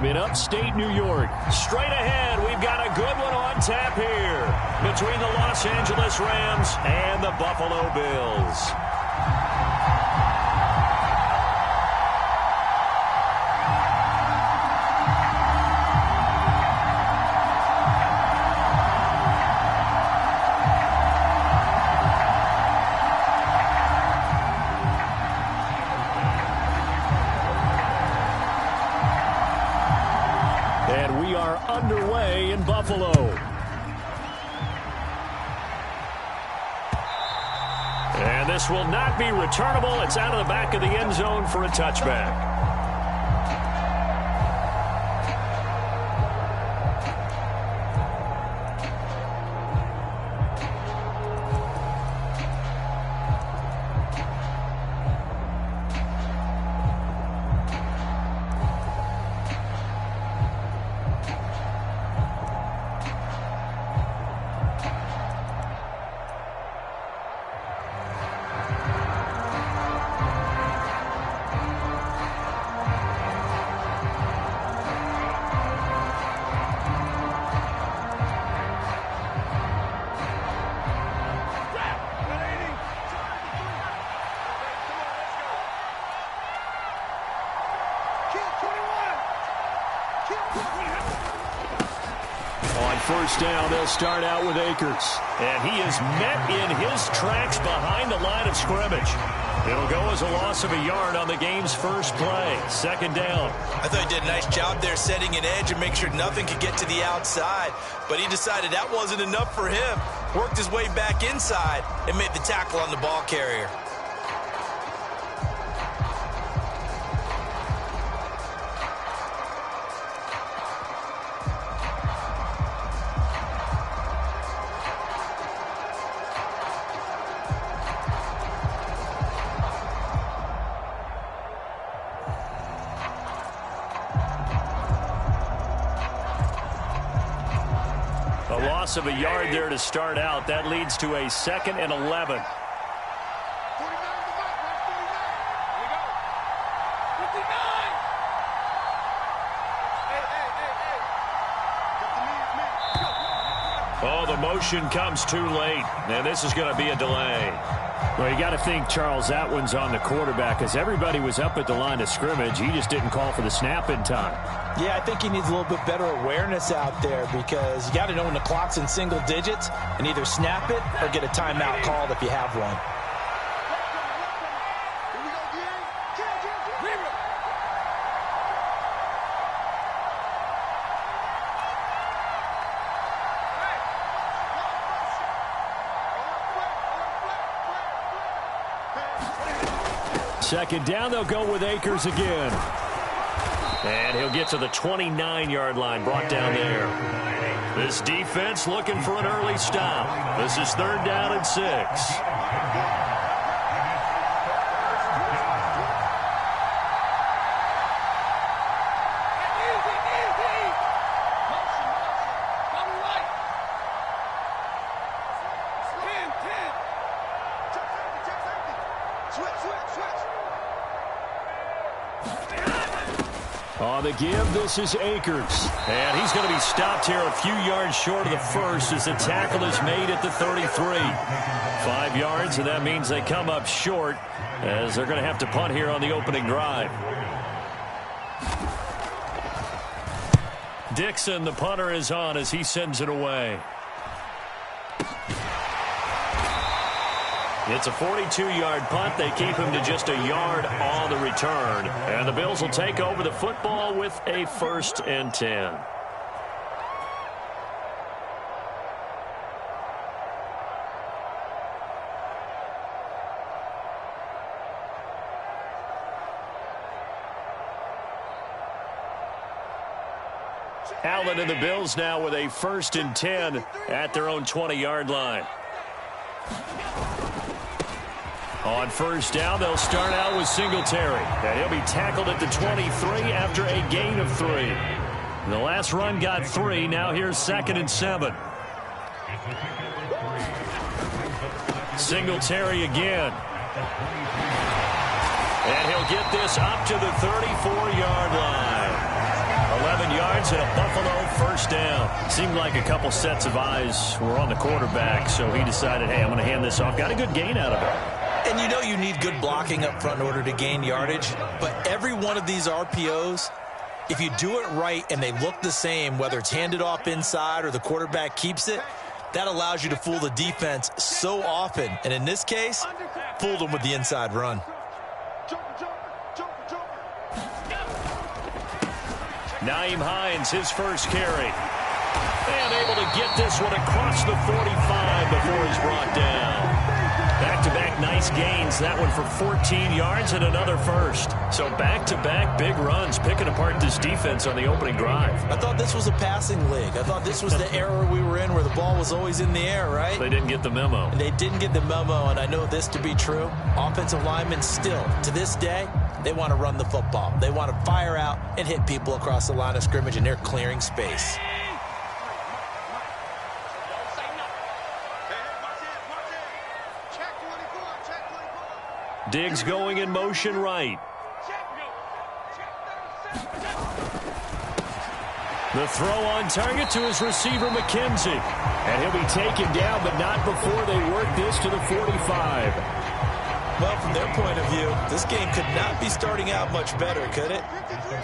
Stadium in upstate New York. Straight ahead, we've got a good one on tap here between the Los Angeles Rams and the Buffalo Bills. And we are underway in Buffalo. And this will not be returnable. It's out of the back of the end zone for a touchback. On first down, they'll start out with Akers. And he is met in his tracks behind the line of scrimmage. It'll go as a loss of a yard on the game's first play. Second down. I thought he did a nice job there setting an edge and make sure nothing could get to the outside. But he decided that wasn't enough for him. Worked his way back inside and made the tackle on the ball carrier. A loss of a yard there to start out. That leads to a 2nd and 11. Oh, the motion comes too late, and this is going to be a delay. Well, you got to think, Charles, that one's on the quarterback, as everybody was up at the line of scrimmage. He just didn't call for the snap in time. Yeah, I think he needs a little bit better awareness out there, because you got to know when the clock's in single digits and either snap it or get a timeout called if you have one. Second down, they'll go with Akers again. And he'll get to the 29-yard line, brought down there. This defense looking for an early stop. This is 3rd down and 6. On the give, this is Akers. And he's going to be stopped here a few yards short of the first as the tackle is made at the 33. 5 yards, and that means they come up short as they're going to have to punt here on the opening drive. Dixon, the punter, is on as he sends it away. It's a 42-yard punt. They keep him to just a yard on the return. And the Bills will take over the football with a 1st and 10. Allen and the Bills now with a 1st and 10 at their own 20-yard line. On first down, they'll start out with Singletary. And he'll be tackled at the 23 after a gain of 3. The last run got 3. Now here's 2nd and 7. Singletary again. And he'll get this up to the 34-yard line. yards and a Buffalo first down. Seemed like a couple sets of eyes were on the quarterback, so he decided, hey, I'm going to hand this off. Got a good gain out of it. And you know you need good blocking up front in order to gain yardage, but every one of these RPOs, if you do it right and they look the same, whether it's handed off inside or the quarterback keeps it, that allows you to fool the defense so often. And in this case, fooled them with the inside run. Nyheim Hines, his first carry. And able to get this one across the 45 before he's brought down. Back-to-back nice gains. That one for 14 yards and another first. So back-to-back big runs, picking apart this defense on the opening drive. I thought this was a passing league. I thought this was the era we were in where the ball was always in the air, right? They didn't get the memo. And they didn't get the memo, and I know this to be true. Offensive linemen still, to this day, they want to run the football. They want to fire out and hit people across the line of scrimmage, and they're clearing space. Diggs going in motion right. The throw on target to his receiver, McKenzie. And he'll be taken down, but not before they work this to the 45. Well, from their point of view, this game could not be starting out much better, could it?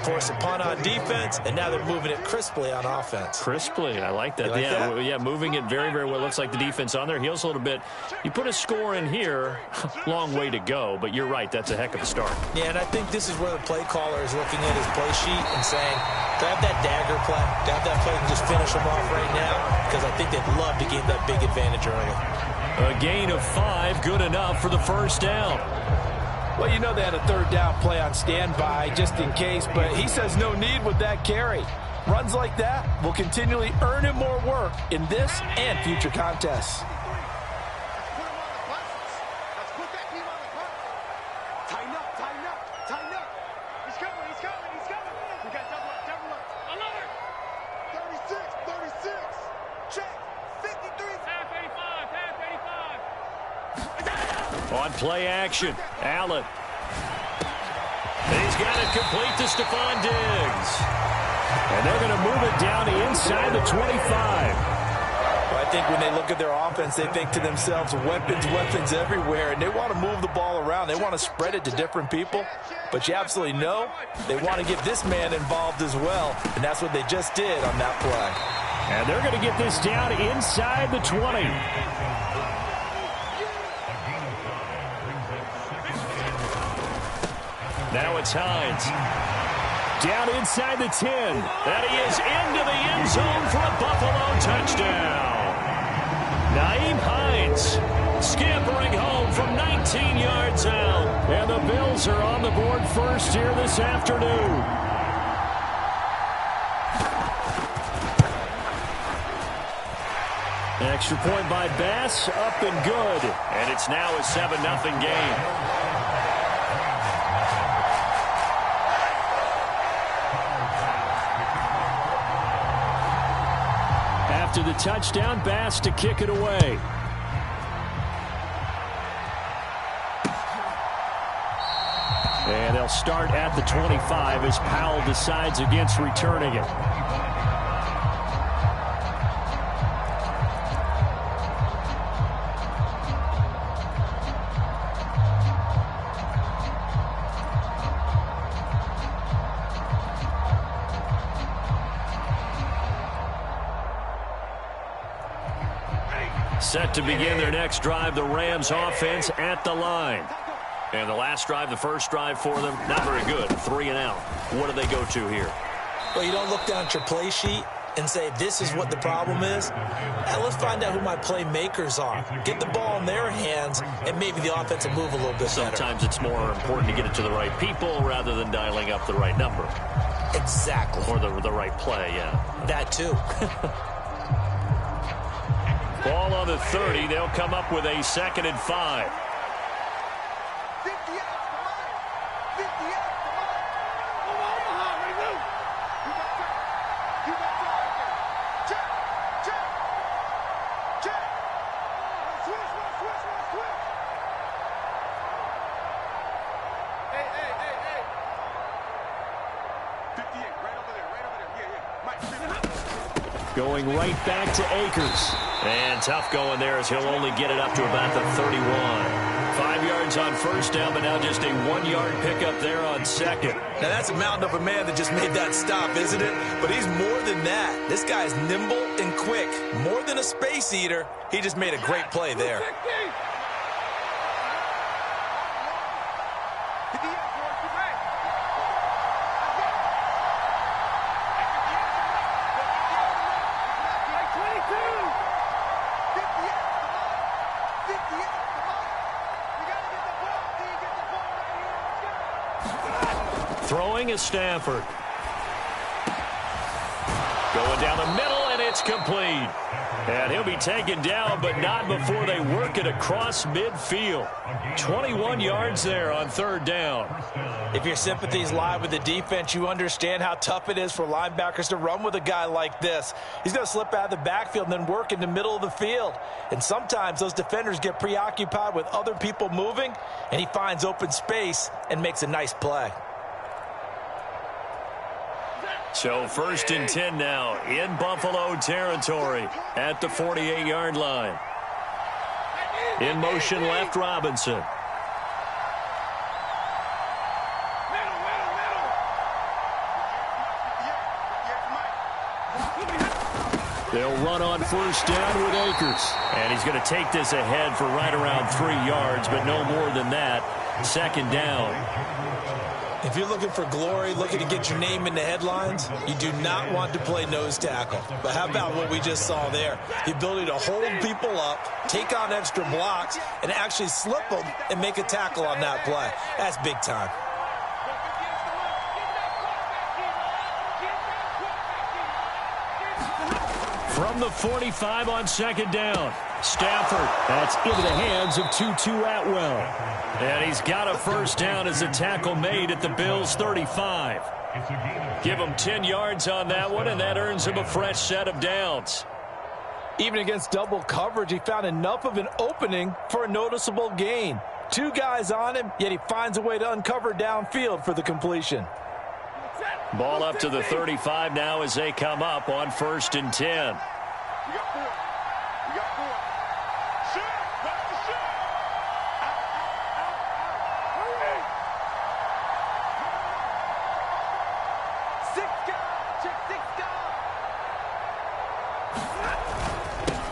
Force a punt on defense, and now they're moving it crisply on offense. Crisply, I like that. You like that? Yeah, moving it very, very well. Looks like the defense on their heels a little bit. You put a score in here, long way to go, but you're right, that's a heck of a start. Yeah, and I think this is where the play caller is looking at his play sheet and saying, grab that dagger play, grab that play and just finish them off right now, because I think they'd love to gain that big advantage early. A gain of 5, good enough for the first down. Well, you know they had a third down play on standby just in case, but he says no need with that carry. Runs like that will continually earn him more work in this and future contests. On play action, Allen. And he's got it complete to Stephon Diggs. And they're going to move it down to inside the 25. Well, I think when they look at their offense, they think to themselves, weapons everywhere, and they want to move the ball around. They want to spread it to different people. But you absolutely know they want to get this man involved as well, and that's what they just did on that play. And they're going to get this down inside the 20. Now it's Hines. Down inside the 10. And he is into the end zone for a Buffalo touchdown. Nyheim Hines scampering home from 19 yards out. And the Bills are on the board first here this afternoon. Extra point by Bass, up and good. And it's now a 7-0 game. After the touchdown, Bass to kick it away. And they'll start at the 25 as Powell decides against returning it. Set to begin their next drive, the Rams offense at the line. And the last drive, the first drive for them, not very good. 3 and out. What do they go to here? Well, you don't look down at your play sheet and say, this is what the problem is. Now, let's find out who my playmakers are. Get the ball in their hands, and maybe the offense will move a little bit better. Sometimes it's more important to get it to the right people rather than dialing up the right number. Exactly. Or the right play, yeah. That too. Ball on the 30. They'll come up with a 2nd and 5. Going right back to Akers. And tough going there as he'll only get it up to about the 31. 5 yards on first down, but now just a 1-yard pickup there on second. Now that's a mountain of a man that just made that stop, isn't it? But he's more than that. This guy's nimble and quick. More than a space eater. He just made a great play there. Throwing is Stafford. Going down the middle, and it's complete. And he'll be taken down, but not before they work it across midfield. 21 yards there on third down. If your sympathies lie with the defense, you understand how tough it is for linebackers to run with a guy like this. He's going to slip out of the backfield and then work in the middle of the field. And sometimes those defenders get preoccupied with other people moving, and he finds open space and makes a nice play. So 1st and 10 now in Buffalo territory at the 48-yard line. In motion left, Robinson. They'll run on first down with Akers. And he's going to take this ahead for right around 3 yards, but no more than that. Second down. If you're looking for glory, looking to get your name in the headlines, you do not want to play nose tackle. But how about what we just saw there? The ability to hold people up, take on extra blocks, and actually slip them and make a tackle on that play. That's big time. From the 45 on second down. Stafford, that's into the hands of Tutu Atwell. And he's got a first down as a tackle made at the Bills' 35. Give him 10 yards on that one, and that earns him a fresh set of downs. Even against double coverage, he found enough of an opening for a noticeable gain. 2 guys on him, yet he finds a way to uncover downfield for the completion. Ball up to the 35 now as they come up on 1st and 10.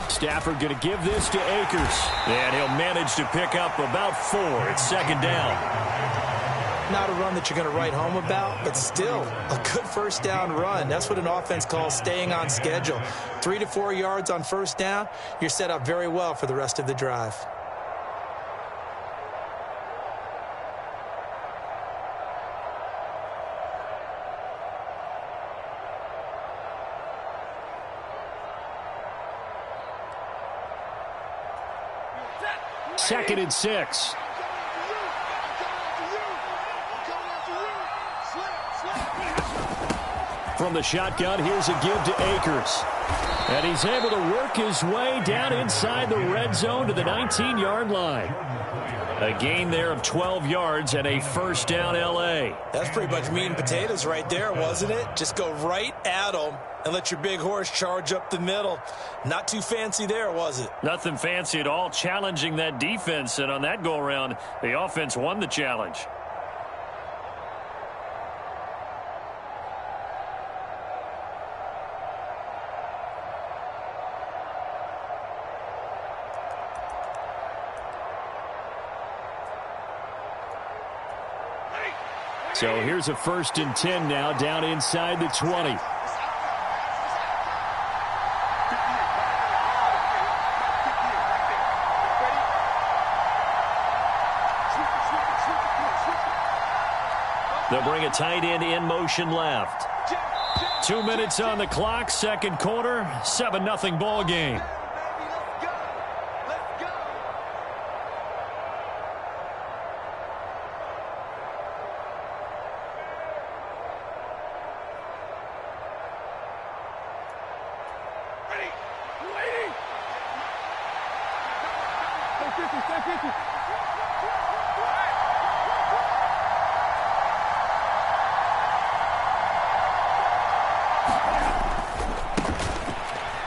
Stafford going to give this to Akers. And he'll manage to pick up about 4 at second down. Not a run that you're going to write home about, but still a good first down run. That's what an offense calls staying on schedule. 3 to 4 yards on first down, you're set up very well for the rest of the drive. Second and 6. From the shotgun, here's a give to Akers. And he's able to work his way down inside the red zone to the 19-yard line. A gain there of 12 yards and a first down L.A. That's pretty much meat and potatoes right there, wasn't it? Just go right at them and let your big horse charge up the middle. Not too fancy there, was it? Nothing fancy at all, challenging that defense. And on that go-around, the offense won the challenge. So here's a 1st and 10 now down inside the 20. They'll bring a tight end in motion left. 2 minutes on the clock, second quarter, 7-0 ball game.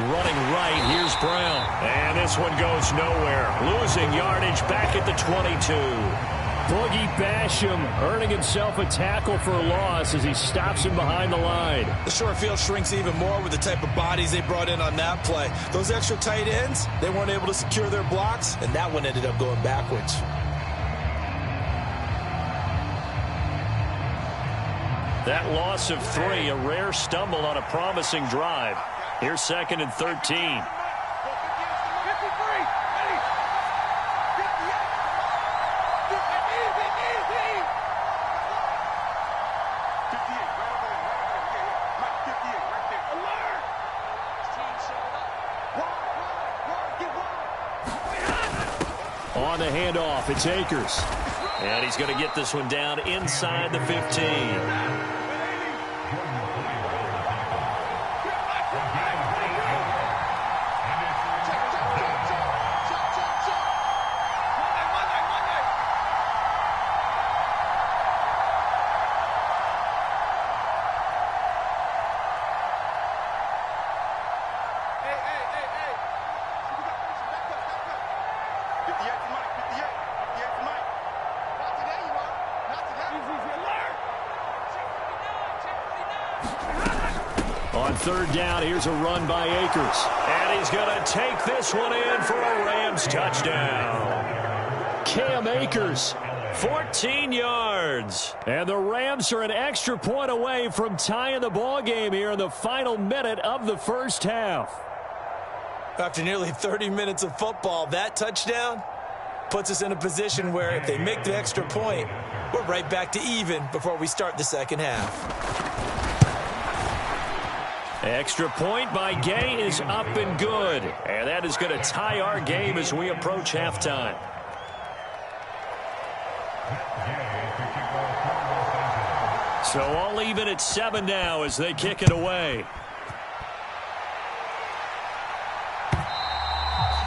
Running right, here's Brown. And this one goes nowhere. Losing yardage back at the 22. Boogie Basham earning himself a tackle for a loss as he stops him behind the line. The short field shrinks even more with the type of bodies they brought in on that play. Those extra tight ends, they weren't able to secure their blocks, and that one ended up going backwards. That loss of 3, a rare stumble on a promising drive. Here's 2nd and 13. On the handoff, it's Akers. And he's going to get this one down inside the 15. On 3rd down, here's a run by Akers. And he's going to take this one in for a Rams touchdown. Cam Akers, 14 yards. And the Rams are an extra point away from tying the ball game here in the final minute of the first half. After nearly 30 minutes of football, that touchdown puts us in a position where if they make the extra point, we're right back to even before we start the second half. Extra point by Gay is up and good. And that is going to tie our game as we approach halftime. So all even at 7 now as they kick it away.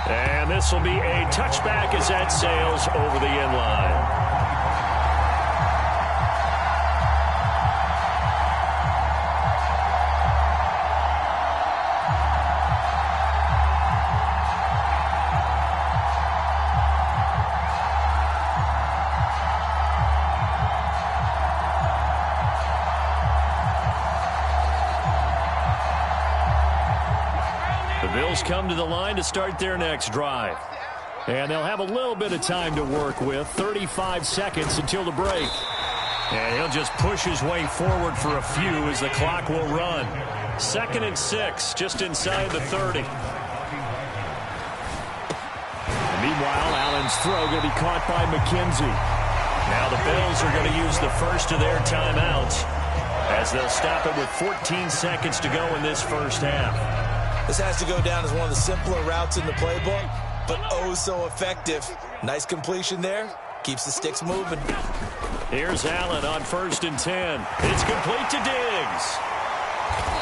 And this will be a touchback as that sails over the end line. Bills come to the line to start their next drive. And they'll have a little bit of time to work with. 35 seconds until the break. And he'll just push his way forward for a few as the clock will run. 2nd and 6, just inside the 30. Meanwhile, Allen's throw going to be caught by McKenzie. Now the Bills are going to use the first of their timeouts as they'll stop it with 14 seconds to go in this first half. This has to go down as one of the simpler routes in the playbook, but oh so effective. Nice completion there. Keeps the sticks moving. Here's Allen on 1st and 10. It's complete to Diggs.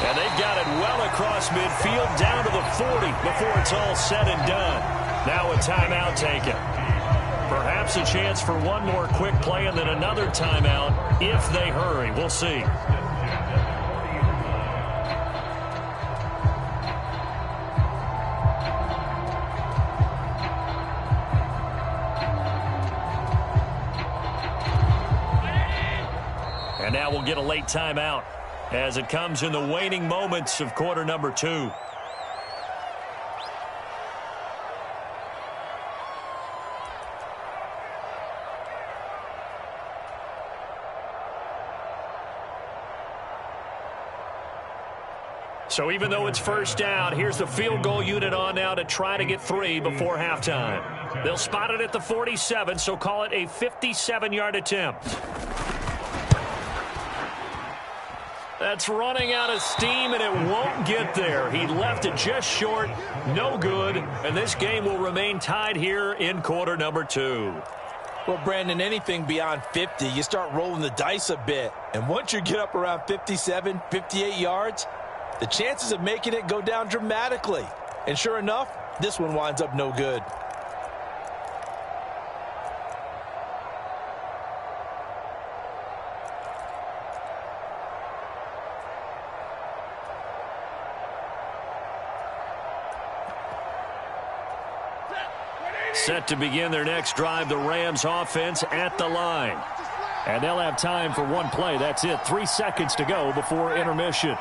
And they've got it well across midfield down to the 40 before it's all said and done. Now a timeout taken. Perhaps a chance for one more quick play and then another timeout if they hurry. We'll see. And now we'll get a late timeout as it comes in the waning moments of quarter number 2. So even though it's first down, here's the field goal unit on now to try to get 3 before halftime. They'll spot it at the 47, so call it a 57-yard attempt. That's running out of steam, and it won't get there. He left it just short, no good, and this game will remain tied here in quarter number 2. Well, Brandon, anything beyond 50, you start rolling the dice a bit. And once you get up around 57, 58 yards, the chances of making it go down dramatically. And sure enough, this one winds up no good. Set to begin their next drive, the Rams offense at the line. And they'll have time for one play. That's it. 3 seconds to go before intermission.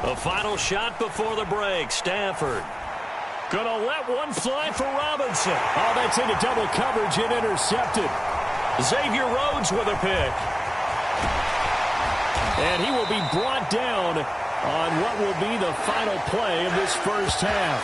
The final shot before the break. Stafford gonna let one fly for Robinson. Oh, that's into double coverage and intercepted. Xavier Rhodes with a pick. And he will be brought down on what will be the final play of this first half.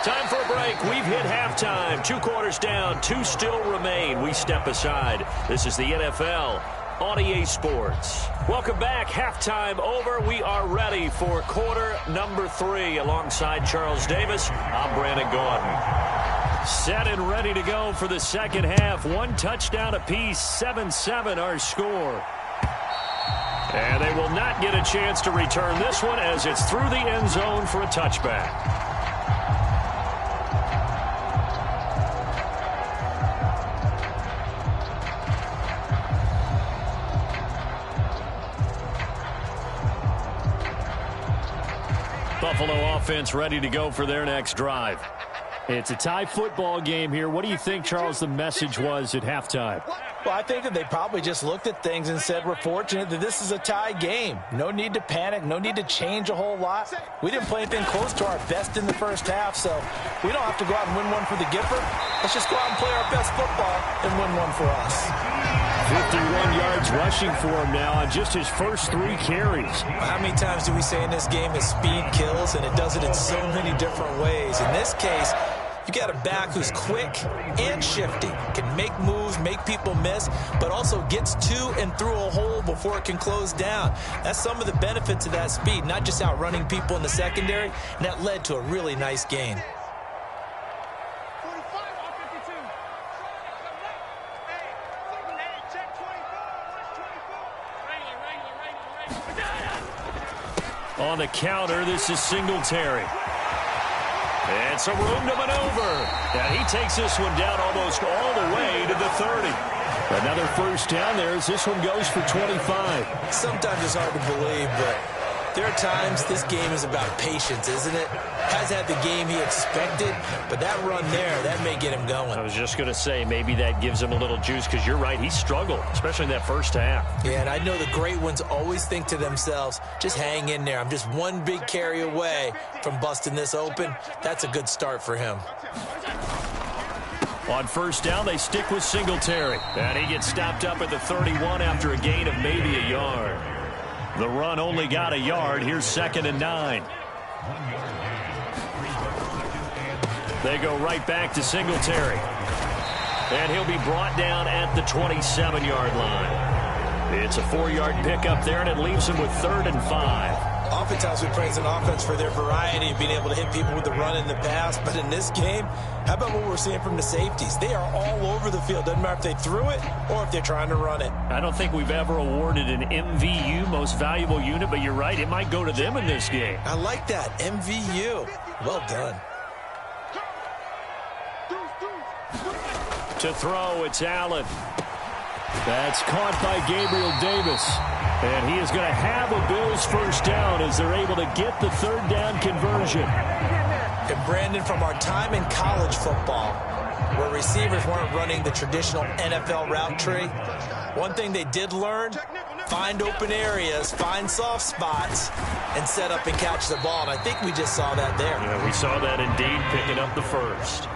Time for a break. We've hit halftime. 2 quarters down. 2 still remain. We step aside. This is the NFL on EA Sports. Welcome back. Halftime over. We are ready for quarter number 3. Alongside Charles Davis, I'm Brandon Gaudin. Set and ready to go for the second half. 1 touchdown apiece. 7-7 our score. And they will not get a chance to return this one as it's through the end zone for a touchback. Buffalo offense ready to go for their next drive. It's a tie football game here. What do you think, Charles, the message was at halftime? Well, I think that they probably just looked at things and said, we're fortunate that this is a tie game. No need to panic. No need to change a whole lot. We didn't play anything close to our best in the first half, so we don't have to go out and win one for the Gipper. Let's just go out and play our best football and win one for us. 51 yards rushing for him now on just his first 3 carries. How many times do we say in this game that speed kills, and it does it in so many different ways? In this case, you got a back who's quick and shifty, can make moves, make people miss, but also gets to and through a hole before it can close down. That's some of the benefits of that speed, not just outrunning people in the secondary, and that led to a really nice gain. On the counter, this is Singletary. And some room to maneuver. And he takes this one down almost all the way to the 30. Another first down there as this one goes for 25. Sometimes it's hard to believe, but there are times this game is about patience, isn't it? Has had the game he expected, but that run there, that may get him going. I was just going to say maybe that gives him a little juice because you're right, he struggled, especially in that first half. Yeah, and I know the great ones always think to themselves, just hang in there. I'm just one big carry away from busting this open. That's a good start for him. On first down, they stick with Singletary. And he gets stopped up at the 31 after a gain of maybe a yard. The run only got a yard. Here's 2nd and 9. They go right back to Singletary. And he'll be brought down at the 27-yard line. It's a 4-yard pickup there, and it leaves him with 3rd and 5. Oftentimes we praise an offense for their variety of being able to hit people with the run in the pass. But in this game, how about what we're seeing from the safeties? They are all over the field. Doesn't matter if they threw it or if they're trying to run it. I don't think we've ever awarded an MVU, most valuable unit, but you're right. It might go to them in this game. I like that. MVU. Well done. To throw, it's Allen. That's caught by Gabriel Davis. And he is going to have a Bills first down as they're able to get the 3rd down conversion. And Brandon, from our time in college football, where receivers weren't running the traditional NFL route tree, one thing they did learn, find open areas, find soft spots, and set up and catch the ball. And I think we just saw that there. Yeah, we saw that indeed, picking up the first.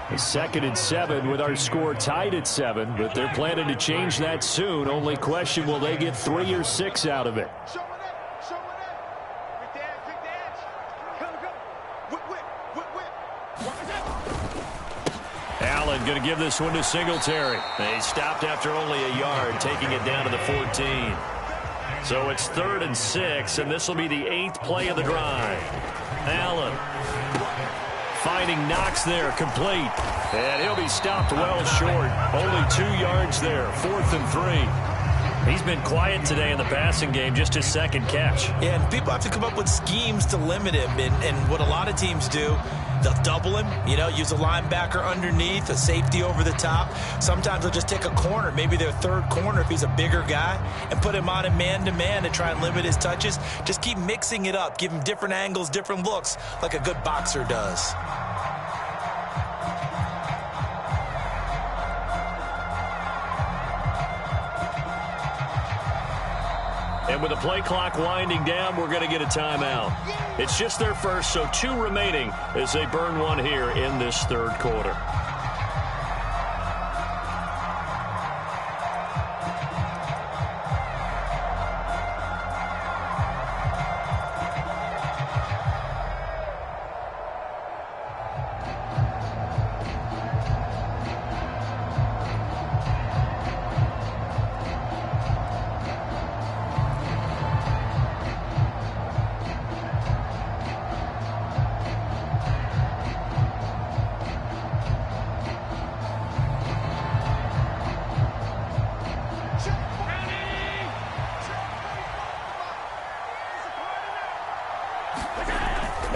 It's 2nd and 7 with our score tied at 7, but they're planning to change that soon. Only question, will they get 3 or 6 out of it? Allen going to give this one to Singletary. They stopped after only a yard, taking it down to the 14. So it's 3rd and 6, and this will be the 8th play of the drive. Allen finding Knox there, complete. And he'll be stopped well short. Only 2 yards there, 4th and 3. He's been quiet today in the passing game, just his second catch. Yeah, and people have to come up with schemes to limit him. And what a lot of teams do, they'll double him, use a linebacker underneath, a safety over the top. Sometimes they'll just take a corner, maybe their third corner if he's a bigger guy, and put him on a man-to-man to try and limit his touches. Just keep mixing it up, give him different angles, different looks, like a good boxer does. And with the play clock winding down, we're going to get a timeout. It's just their first, so 2 remaining as they burn one here in this third quarter.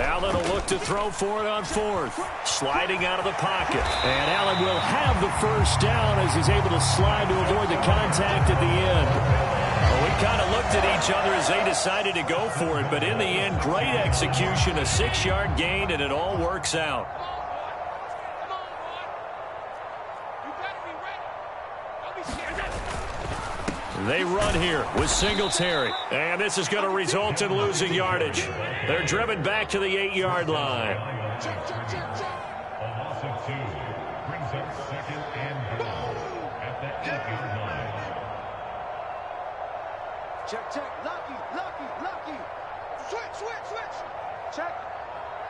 Allen will look to throw for it on 4th. Sliding out of the pocket. And Allen will have the first down as he's able to slide to avoid the contact at the end. Well, we kind of looked at each other as they decided to go for it, but in the end, great execution, a 6-yard gain, and it all works out. They run here with Singletary. And this is going to result in losing yardage. They're driven back to the 8-yard line. Check. A loss of 2 brings up 2nd and goal at the 8-yard line. Check. Lucky. Switch. Check.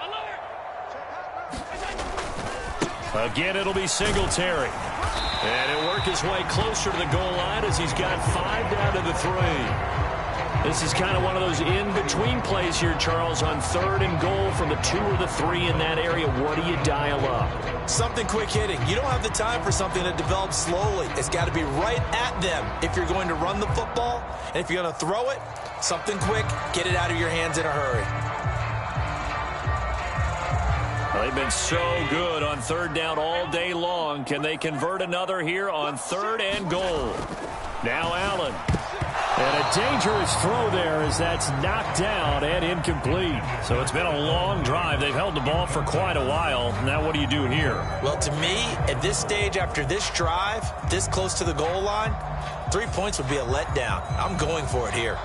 Alert. Again, it'll be Singletary. And he'll work his way closer to the goal line as he's got 5 down to the 3. This is kind of one of those in-between plays here, Charles, on 3rd and goal from the 2 or the 3 in that area. What do you dial up? Something quick hitting. You don't have the time for something that develops slowly. It's got to be right at them if you're going to run the football. And if you're going to throw it, something quick, get it out of your hands in a hurry. They've been so good on 3rd down all day long. Can they convert another here on 3rd and goal? Now Allen. And a dangerous throw there as that's knocked down and incomplete. So it's been a long drive. They've held the ball for quite a while. Now what do you do here? Well, to me, at this stage, after this drive, this close to the goal line, 3 points would be a letdown. I'm going for it here.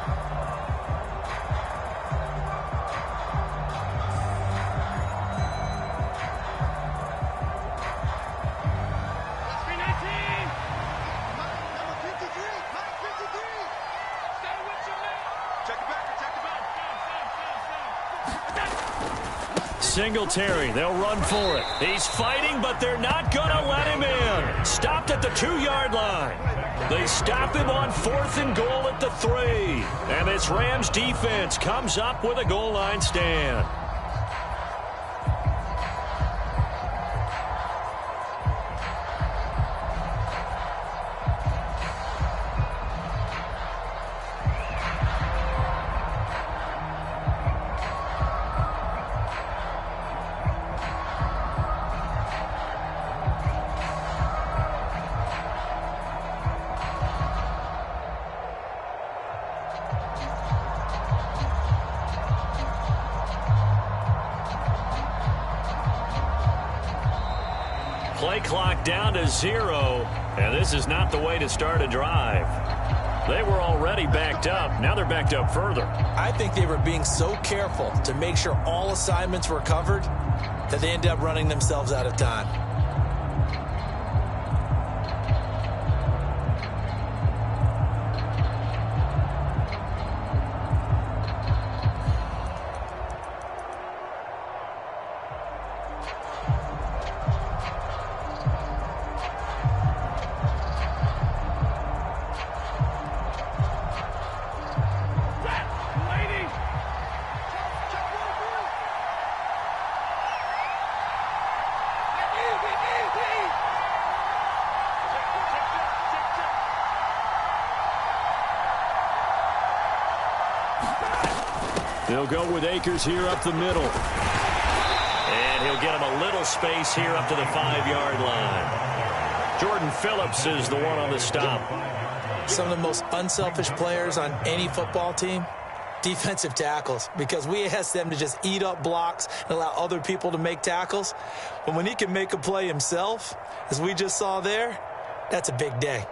Singletary, they'll run for it. He's fighting, but they're not going to let him in. Stopped at the 2-yard line. They stop him on 4th and goal at the 3. And this Rams defense comes up with a goal line stand. Play clock down to 0, and this is not the way to start a drive. They were already backed up. Now they're backed up further. I think they were being so careful to make sure all assignments were covered that they ended up running themselves out of time. They'll go with Akers here up the middle. And he'll get him a little space here up to the 5-yard line. Jordan Phillips is the one on the stop. Some of the most unselfish players on any football team, defensive tackles, because we ask them to just eat up blocks and allow other people to make tackles. But when he can make a play himself, as we just saw there, that's a big day.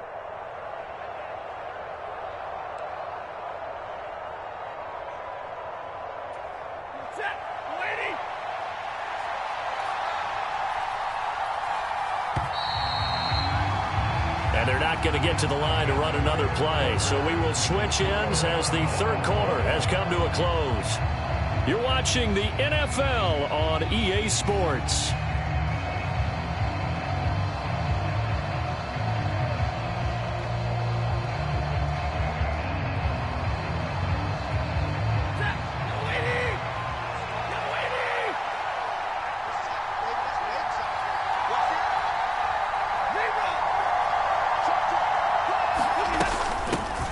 And they're not going to get to the line to run another play. So we will switch ends as the third quarter has come to a close. You're watching the NFL on EA Sports.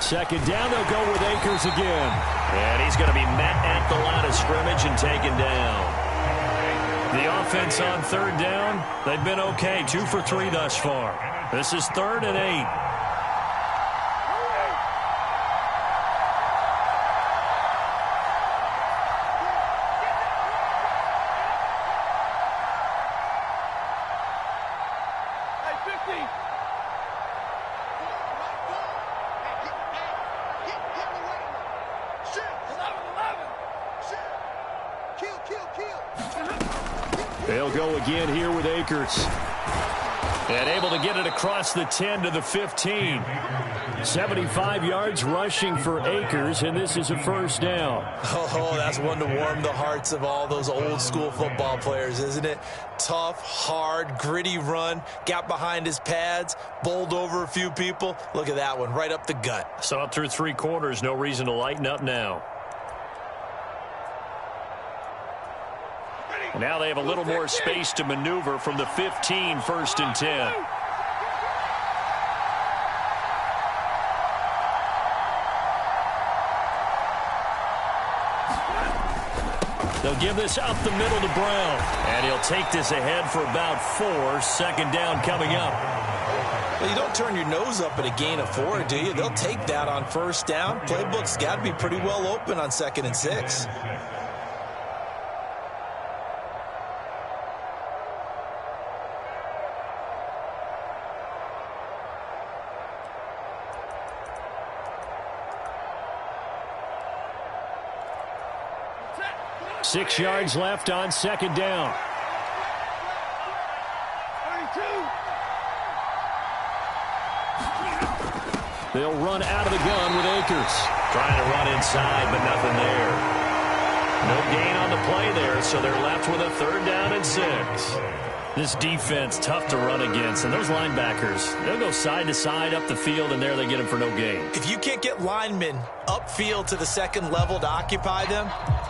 Second down, they'll go with Akers again. And he's going to be met at the line of scrimmage and taken down. The offense on third down, they've been okay. 2 for 3 thus far. This is 3rd and 8. They'll go again here with Akers. And able to get it across the 10 to the 15. 75 yards rushing for Akers, and this is a first down. Oh, that's one to warm the hearts of all those old school football players, isn't it? Tough, hard, gritty run, got behind his pads, bowled over a few people. Look at that one, right up the gut. Saw it through 3 quarters, no reason to lighten up now. Now they have a little more space to maneuver from the 15, 1st and 10. They'll give this up the middle to Brown. And he'll take this ahead for about 4. 2nd down coming up. Well, you don't turn your nose up at a gain of 4, do you? They'll take that on 1st down. Playbook's got to be pretty well open on 2nd and 6. Six yards left on 2nd down. They'll run out of the gun with Akers. Trying to run inside, but nothing there. No gain on the play there, so they're left with a 3rd down and 6. This defense, tough to run against. And those linebackers, they'll go side to side up the field, and there they get them for no gain. If you can't get linemen upfield to the 2nd level to occupy them,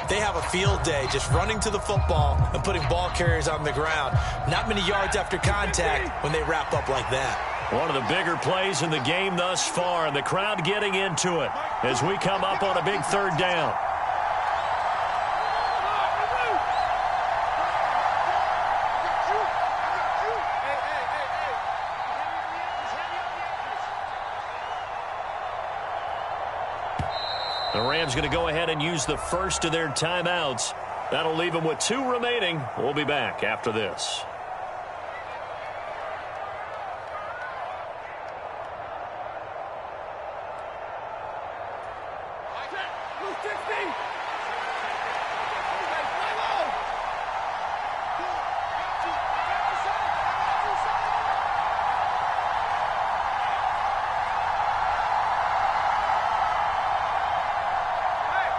they have a field day just running to the football and putting ball carriers on the ground. Not many yards after contact when they wrap up like that. One of the bigger plays in the game thus far, and the crowd getting into it as we come up on a big 3rd down. The Rams going to go ahead and use the first of their timeouts. That'll leave them with 2 remaining. We'll be back after this.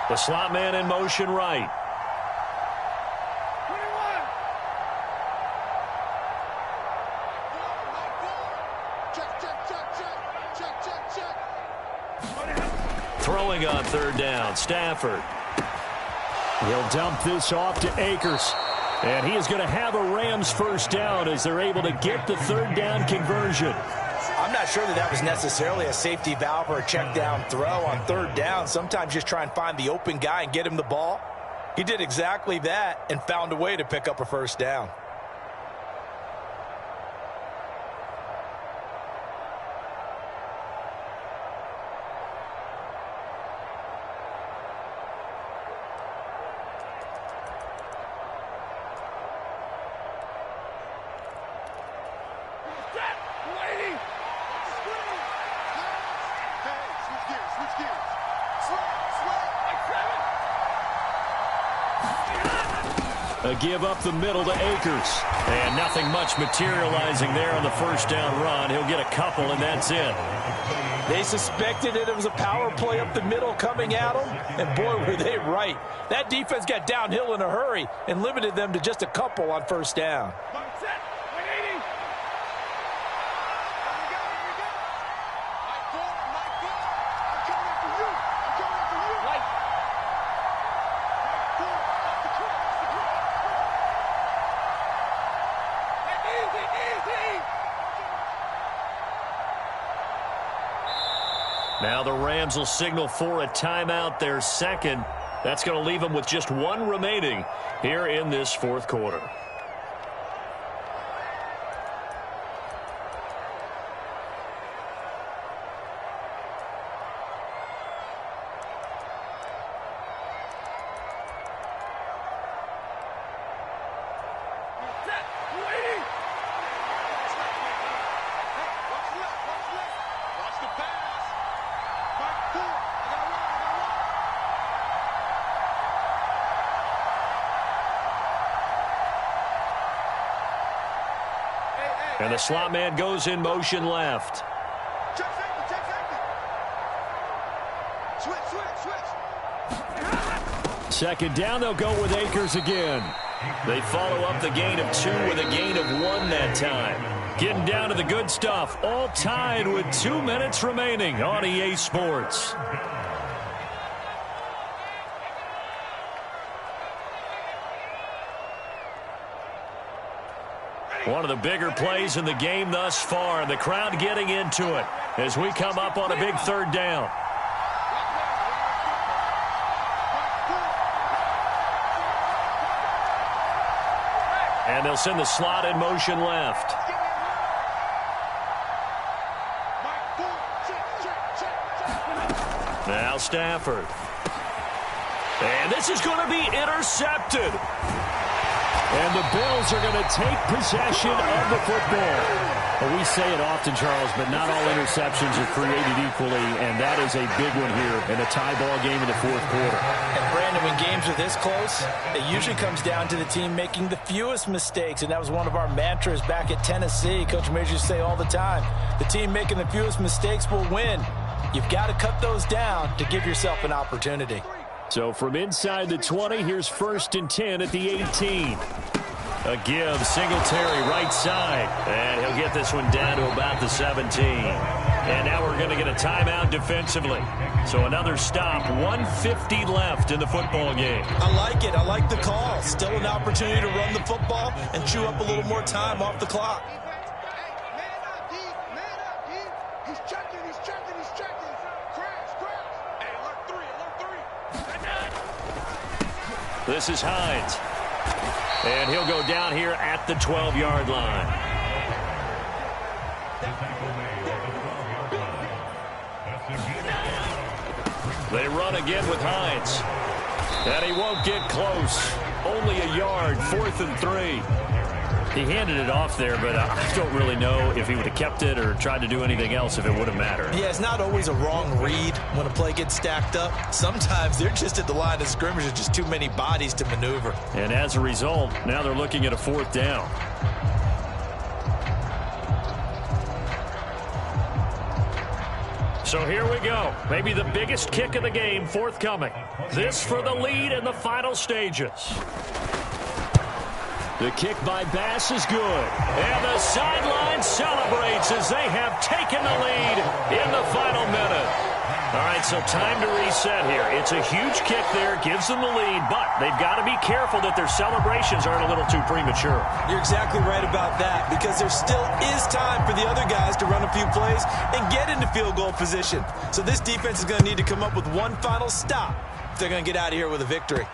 The slot man in motion right. Throwing on 3rd down, Stafford. He'll dump this off to Akers. And he is going to have a Rams 1st down as they're able to get the 3rd down conversion. I'm not sure that was necessarily a safety valve or a check down throw on 3rd down. Sometimes just try and find the open guy and get him the ball. He did exactly that and found a way to pick up a first down. A give up the middle to Akers. And nothing much materializing there on the first down run. He'll get a couple, and that's it. They suspected it was a power play up the middle coming at them, and boy, were they right. That defense got downhill in a hurry and limited them to just a couple on first down. Now the Rams will signal for a timeout, their second. That's going to leave them with just one remaining here in this fourth quarter. And the slot man goes in motion left. Check safety. Switch. Second down, they'll go with Akers again. They follow up the gain of 2 with a gain of 1 that time. Getting down to the good stuff. All tied with 2 minutes remaining on EA Sports. One of the bigger plays in the game thus far. The crowd getting into it as we come up on a big third down. And they'll send the slot in motion left. Now Stafford. And this is going to be intercepted. And the Bills are going to take possession of the football. Well, we say it often, Charles, but not all interceptions are created equally, and that is a big one here in a tie ball game in the fourth quarter. And Brandon, when games are this close, it usually comes down to the team making the fewest mistakes, and that was one of our mantras back at Tennessee. Coach Majors say all the time, the team making the fewest mistakes will win. You've got to cut those down to give yourself an opportunity. So from inside the 20, here's 1st and 10 at the 18. A give, Singletary right side. And he'll get this one down to about the 17. And now we're going to get a timeout defensively. So another stop, 1:50 left in the football game. I like it. I like the call. Still an opportunity to run the football and chew up a little more time off the clock. This is Hines. And he'll go down here at the 12-yard line. They run again with Hines. And he won't get close. Only a yard, 4th and 3. He handed it off there, but I don't really know if he would have kept it or tried to do anything else if it would have mattered. Yeah, it's not always a wrong read when a play gets stacked up. Sometimes they're just at the line of scrimmage. There's just too many bodies to maneuver. And as a result, now they're looking at a 4th down. So here we go. Maybe the biggest kick of the game forthcoming. This for the lead in the final stages. The kick by Bass is good. And the sideline celebrates as they have taken the lead in the final minute. All right, so time to reset here. It's a huge kick there, gives them the lead, but they've got to be careful that their celebrations aren't a little too premature. You're exactly right about that, because there still is time for the other guys to run a few plays and get into field goal position. So this defense is going to need to come up with one final stop if they're going to get out of here with a victory.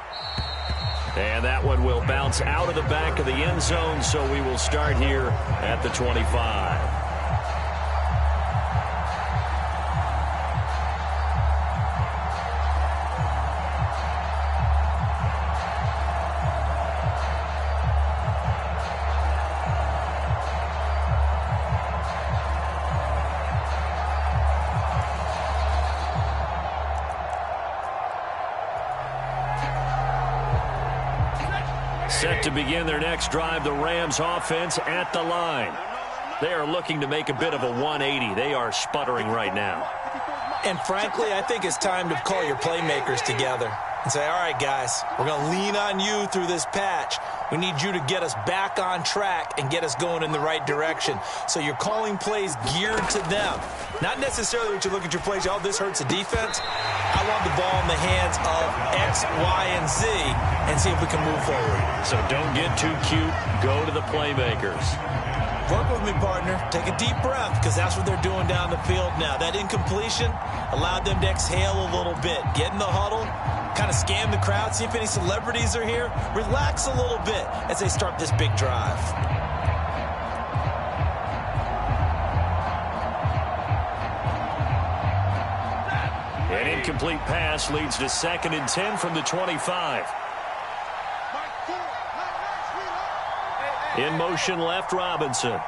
And that one will bounce out of the back of the end zone, so we will start here at the 25. Set to begin their next drive, the Rams offense at the line. They are looking to make a bit of a 180. They are sputtering right now. And frankly, I think it's time to call your playmakers together and say, all right, guys, we're going to lean on you through this patch. We need you to get us back on track and get us going in the right direction. So you're calling plays geared to them. Not necessarily what you look at your plays, oh, this hurts the defense. I want the ball in the hands of X, Y, and Z and see if we can move forward. So don't get too cute. Go to the playmakers. Work with me, partner. Take a deep breath, because that's what they're doing down the field now. That incompletion allowed them to exhale a little bit. Get in the huddle, kind of scan the crowd, see if any celebrities are here. Relax a little bit as they start this big drive. An incomplete pass leads to 2nd and 10 from the 25. In motion left, Robinson.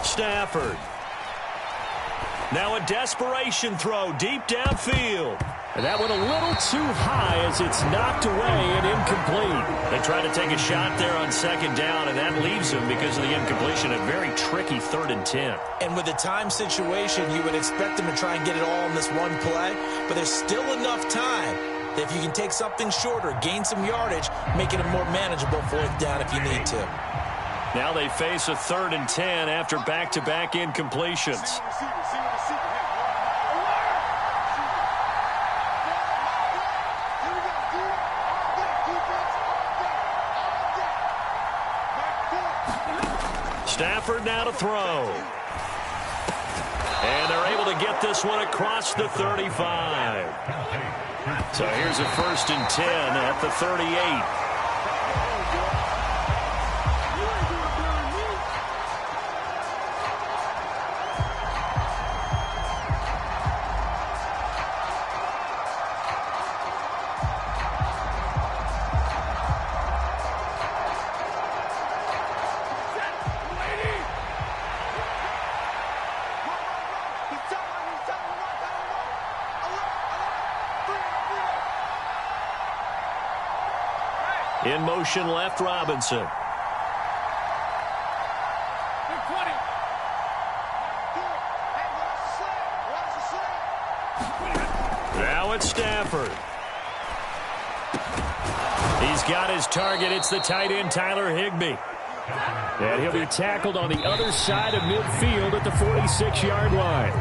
Stafford. Now a desperation throw deep downfield. And that one a little too high as it's knocked away and incomplete. They try to take a shot there on 2nd down, and that leaves them, because of the incompletion, a very tricky 3rd and 10. And with a time situation, you would expect them to try and get it all in this one play, but there's still enough time that if you can take something shorter, gain some yardage, make it a more manageable 4th down if you need to. Now they face a 3rd and 10 after back-to-back incompletions. Stafford now to throw. And they're able to get this one across the 35. So here's a 1st and 10 at the 38. In motion left, Robinson. Now it's Stafford. He's got his target. It's the tight end, Tyler Higbee. And he'll be tackled on the other side of midfield at the 46-yard line.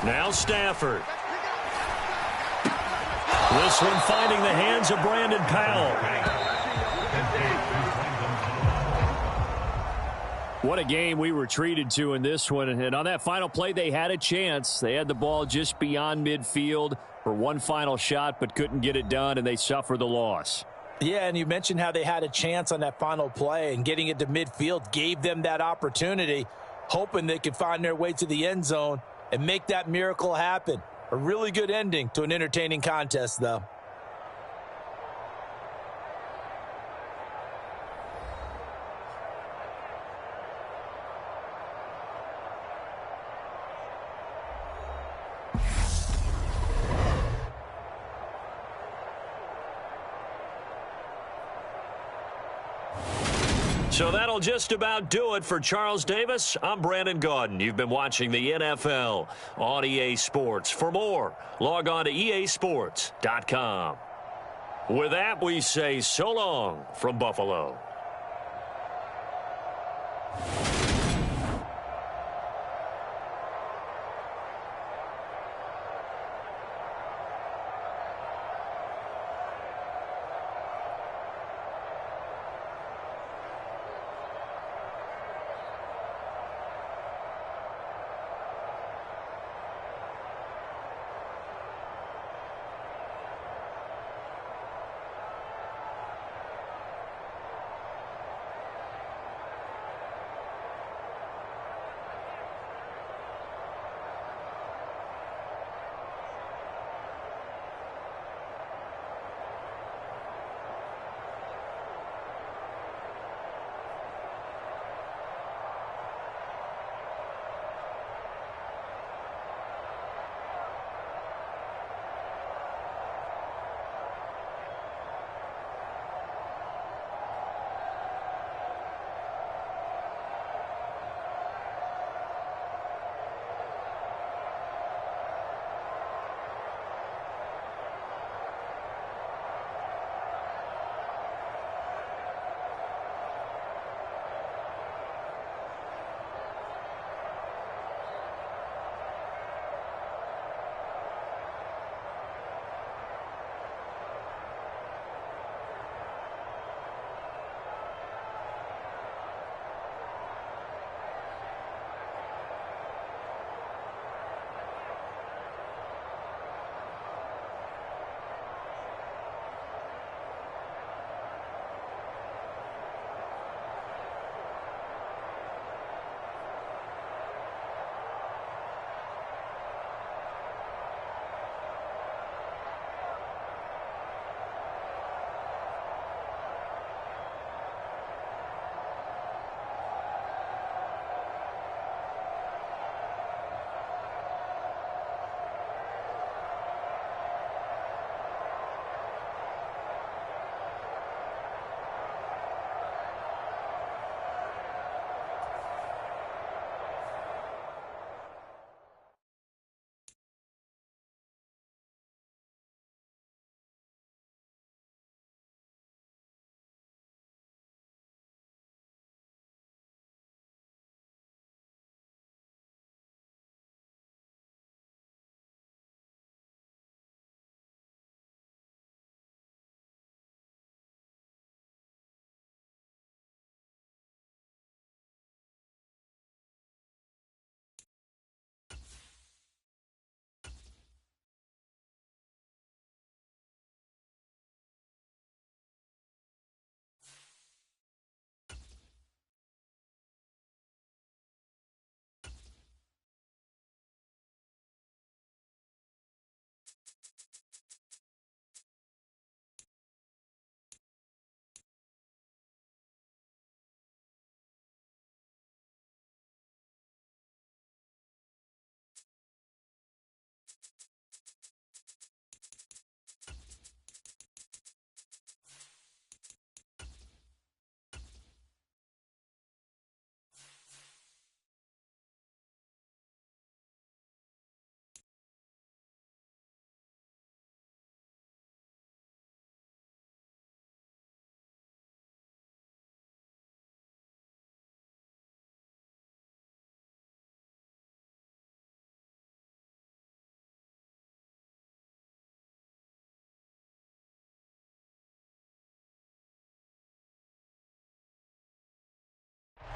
Now Stafford. This one finding the hands of Brandon Powell. What a game we were treated to in this one. And on that final play, they had a chance. They had the ball just beyond midfield for one final shot, but couldn't get it done, and they suffer the loss. Yeah, and you mentioned how they had a chance on that final play, and getting it to midfield gave them that opportunity, hoping they could find their way to the end zone and make that miracle happen. A really good ending to an entertaining contest, though. So that'll just about do it for Charles Davis. I'm Brandon Gaudin. You've been watching the NFL on EA Sports. For more, log on to easports.com. With that, we say so long from Buffalo.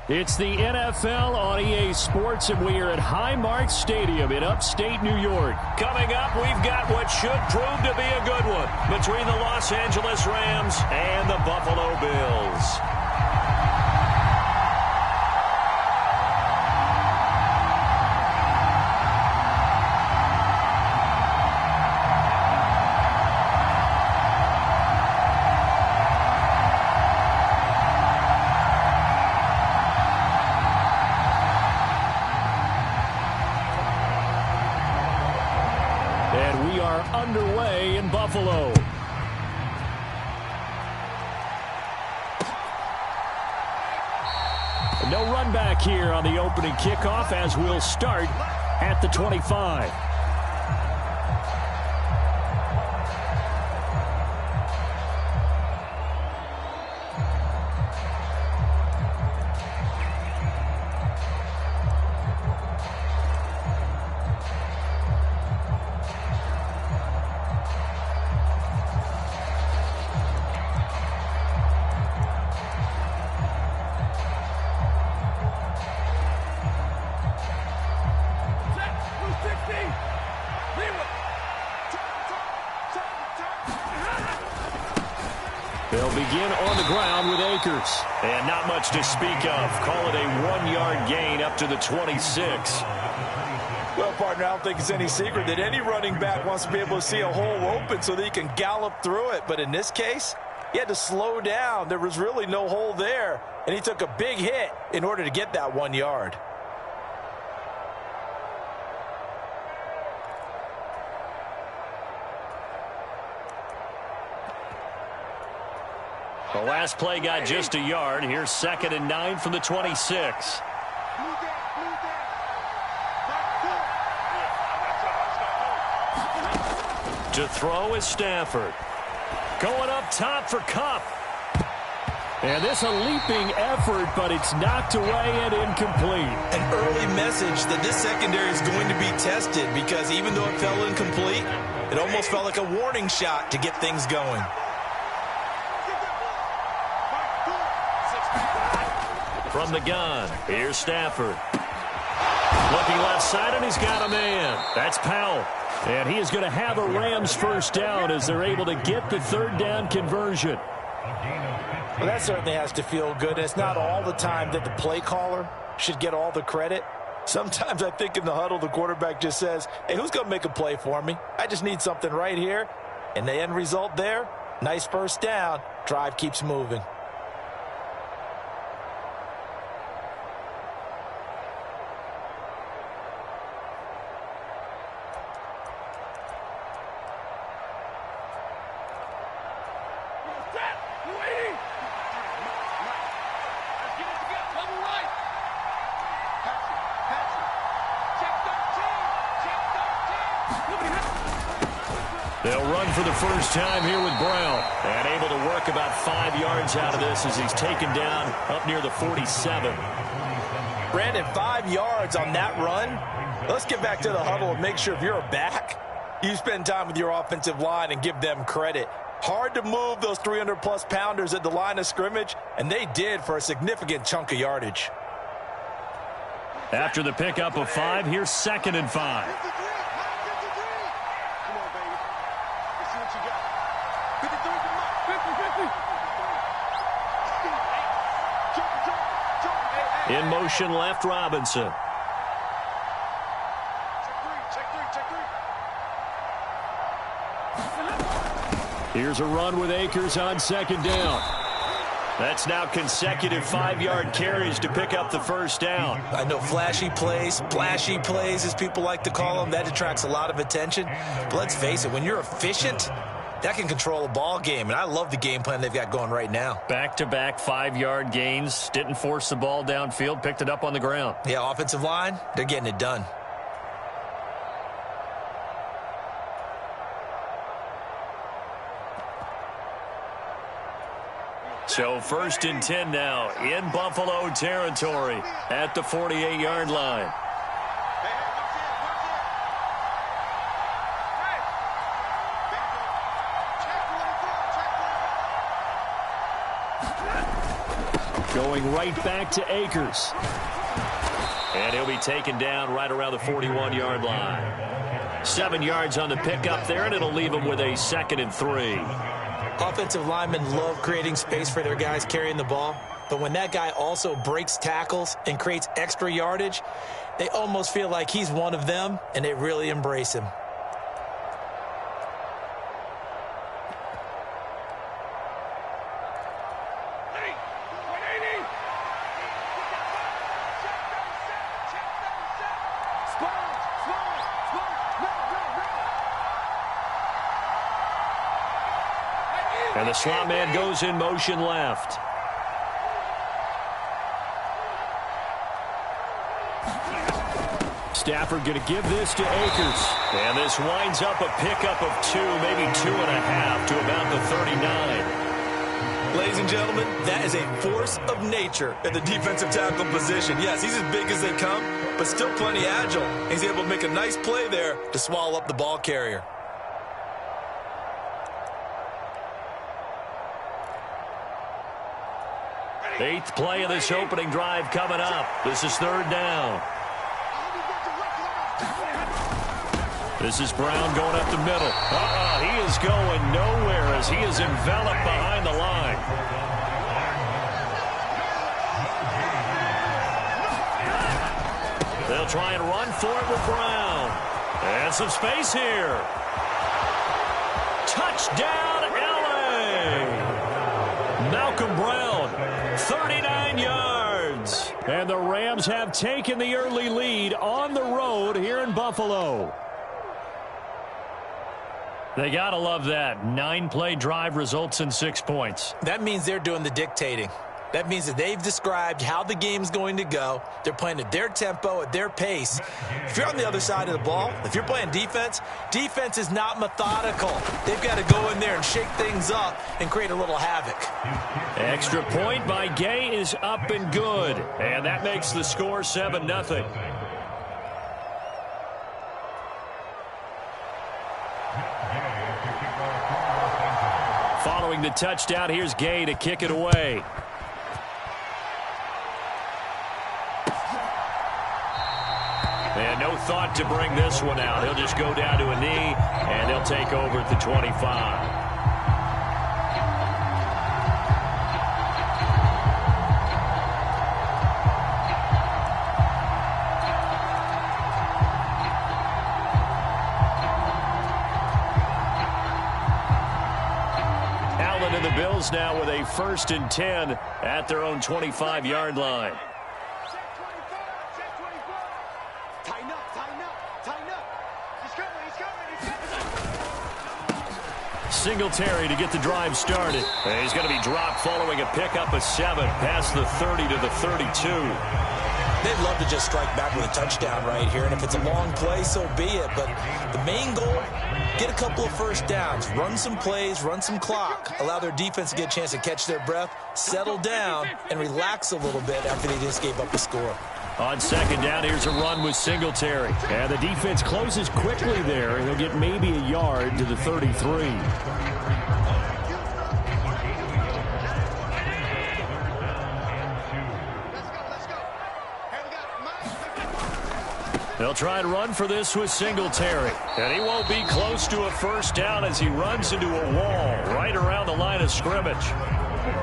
It's the NFL on EA Sports, and we are at Highmark Stadium in upstate New York. Coming up, we've got what should prove to be a good one between the Los Angeles Rams and the Buffalo Bills. And we are underway in Buffalo. comeback here on the opening kickoff as we'll start at the 25. They'll begin on the ground with Akers. And not much to speak of. Call it a 1-yard gain up to the 26. Well, partner, I don't think it's any secret that any running back wants to be able to see a hole open so that he can gallop through it. But in this case, he had to slow down. There was really no hole there, and he took a big hit in order to get that 1 yard. The last play got just a yard. Here's 2nd and 9 from the 26. To throw is Stafford. Going up top for Kupp. And this a leaping effort, but it's knocked away and incomplete. An early message that this secondary is going to be tested because even though it fell incomplete, it almost felt like a warning shot to get things going. From the gun, here's Stafford. Looking left side, and he's got a man. That's Powell. And he is going to have a Rams first down as they're able to get the 3rd down conversion. Well, that certainly has to feel good. It's not all the time that the play caller should get all the credit. Sometimes I think in the huddle, the quarterback just says, hey, who's going to make a play for me? I just need something right here. And the end result there, nice first down. Drive keeps moving. They'll run for the first time here with Brown. And able to work about 5 yards out of this as he's taken down up near the 47. Brandon, 5 yards on that run. Let's get back to the huddle and make sure if you're a back, you spend time with your offensive line and give them credit. Hard to move those 300-plus pounders at the line of scrimmage, and they did for a significant chunk of yardage. After the pickup of 5, here's 2nd and 5. In motion left, Robinson. Here's a run with Akers on 2nd down. That's now consecutive 5-yard carries to pick up the first down. I know flashy plays, splashy plays, as people like to call them, that attracts a lot of attention. But let's face it, when you're efficient, that can control a ball game, and I love the game plan they've got going right now. Back-to-back 5-yard gains. Didn't force the ball downfield. Picked it up on the ground. Yeah, offensive line, they're getting it done. So 1st and 10 now in Buffalo territory at the 48-yard line. Going right back to Akers. And he'll be taken down right around the 41-yard line. 7 yards on the pickup there, and it'll leave him with a 2nd and 3. Offensive linemen love creating space for their guys carrying the ball. But when that guy also breaks tackles and creates extra yardage, they almost feel like he's one of them, and they really embrace him. And the slot man goes in motion left. Stafford going to give this to Akers. And this winds up a pickup of 2, maybe 2.5 to about the 39. Ladies and gentlemen, that is a force of nature at the defensive tackle position. Yes, he's as big as they come, but still plenty agile. He's able to make a nice play there to swallow up the ball carrier. Eighth play of this opening drive coming up. This is 3rd down. This is Brown going up the middle. He is going nowhere as he is enveloped behind the line. They'll try and run for it with Brown. And some space here. Touchdown, LA! Malcolm Brown, 39 yards. And the Rams have taken the early lead on the road here in Buffalo. They got to love that. 9-play drive results in 6 points. That means they're doing the dictating. That means that they've described how the game's going to go. They're playing at their tempo, at their pace. If you're on the other side of the ball, if you're playing defense, defense is not methodical. They've got to go in there and shake things up and create a little havoc. Extra point by Gay is up and good. And that makes the score 7-0. Following the touchdown, here's Gay to kick it away. And no thought to bring this one out. He'll just go down to a knee, and they'll take over at the 25. Allen and the Bills now with a 1st and 10 at their own 25-yard line. Singletary to get the drive started. And he's going to be dropped following a pickup of 7 past the 30 to the 32. They'd love to just strike back with a touchdown right here, and if it's a long play, so be it. But the main goal, get a couple of first downs, run some plays, run some clock, allow their defense to get a chance to catch their breath, settle down, and relax a little bit after they just gave up a score. On 2nd down, here's a run with Singletary. And the defense closes quickly there, and they'll get maybe a yard to the 33. They'll try and run for this with Singletary. And he won't be close to a 1st down as he runs into a wall right around the line of scrimmage.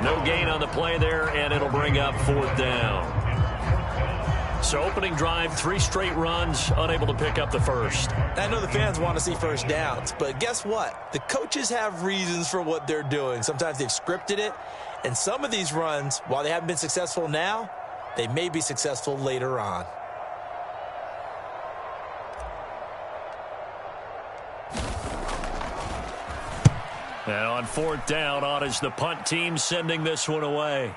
No gain on the play there, and it'll bring up 4th down. So opening drive, 3 straight runs, unable to pick up the 1st. I know the fans want to see first downs, but guess what? The coaches have reasons for what they're doing. Sometimes they've scripted it, and some of these runs, while they haven't been successful now, they may be successful later on. And on 4th down, on is the punt team sending this one away.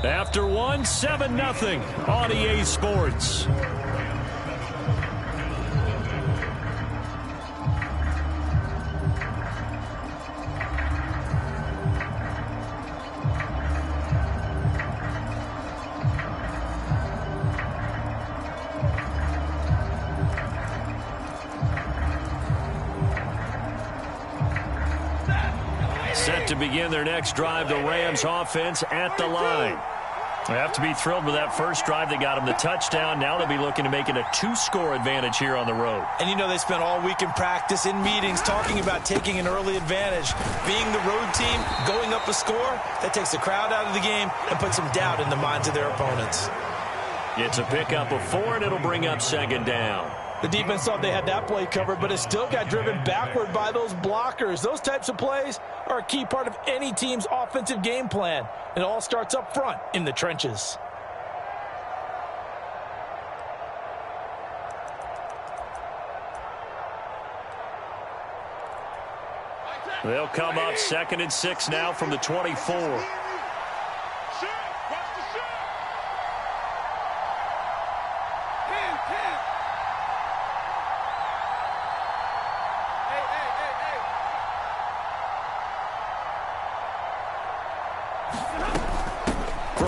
After 1, 7-0 on EA Sports. Set to begin their next drive, the Rams offense at the line. They have to be thrilled with that first drive. They got them the touchdown. Now they'll be looking to make it a 2-score advantage here on the road. And you know they spent all week in practice, in meetings, talking about taking an early advantage. Being the road team, going up a score, that takes the crowd out of the game and puts some doubt in the minds of their opponents. It's a pickup of 4, and it'll bring up 2nd down. The defense thought they had that play covered, but it still got driven backward by those blockers. Those types of plays are a key part of any team's offensive game plan. It all starts up front in the trenches. They'll come up 2nd and 6 now from the 24.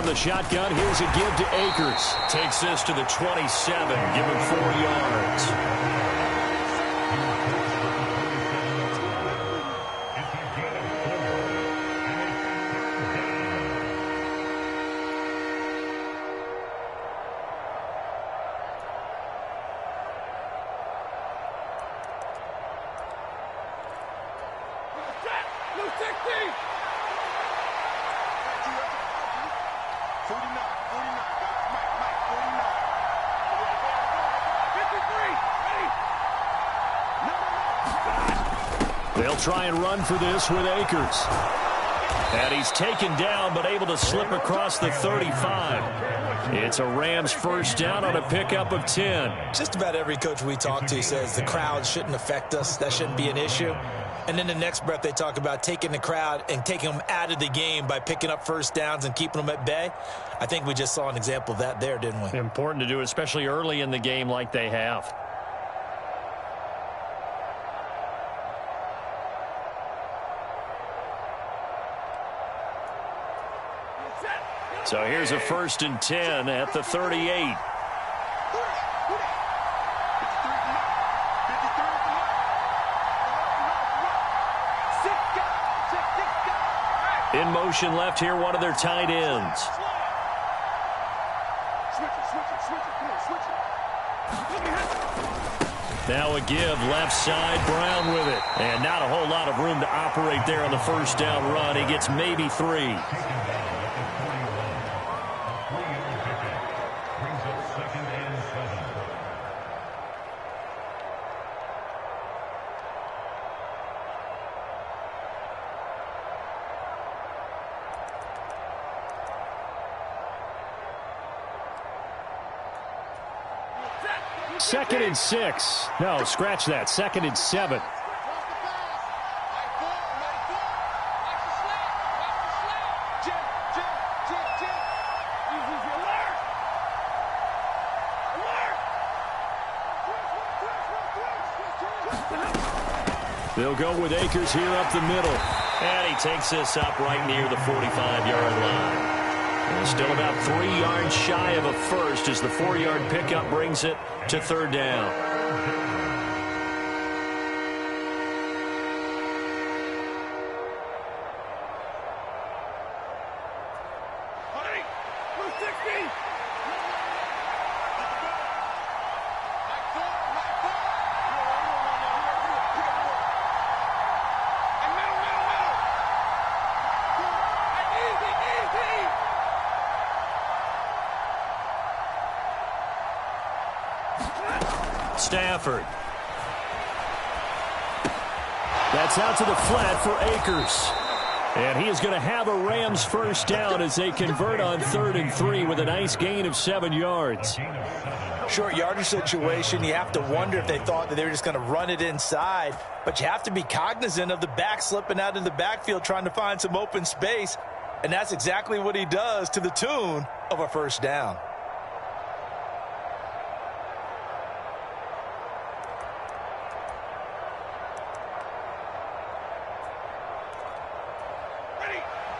the shotgun. Here's a give to Akers. Takes this to the 27. Give him 4 yards. They'll try and run for this with Akers. And he's taken down, but able to slip across the 35. It's a Rams first down on a pickup of 10. Just about every coach we talk to says the crowd shouldn't affect us. That shouldn't be an issue. And then the next breath they talk about taking the crowd and taking them out of the game by picking up first downs and keeping them at bay. I think we just saw an example of that there, didn't we? Important to do, especially early in the game like they have. So here's a 1st and 10 at the 38. In motion left here, one of their tight ends. Now a give, left side, Brown with it. And not a whole lot of room to operate there on the first down run. He gets maybe 3. Second and 6. No, scratch that. 2nd and 7. They'll go with Akers here up the middle. And he takes this up right near the 45-yard line. And still about 3 yards shy of a first as the 4-yard pickup brings it to 3rd down. Stafford. That's out to the flat for Akers. And he is going to have a Rams first down as they convert on 3rd and 3 with a nice gain of 7 yards. Short yardage situation, you have to wonder if they thought that they were just going to run it inside. But you have to be cognizant of the back slipping out in the backfield trying to find some open space. And that's exactly what he does to the tune of a first down.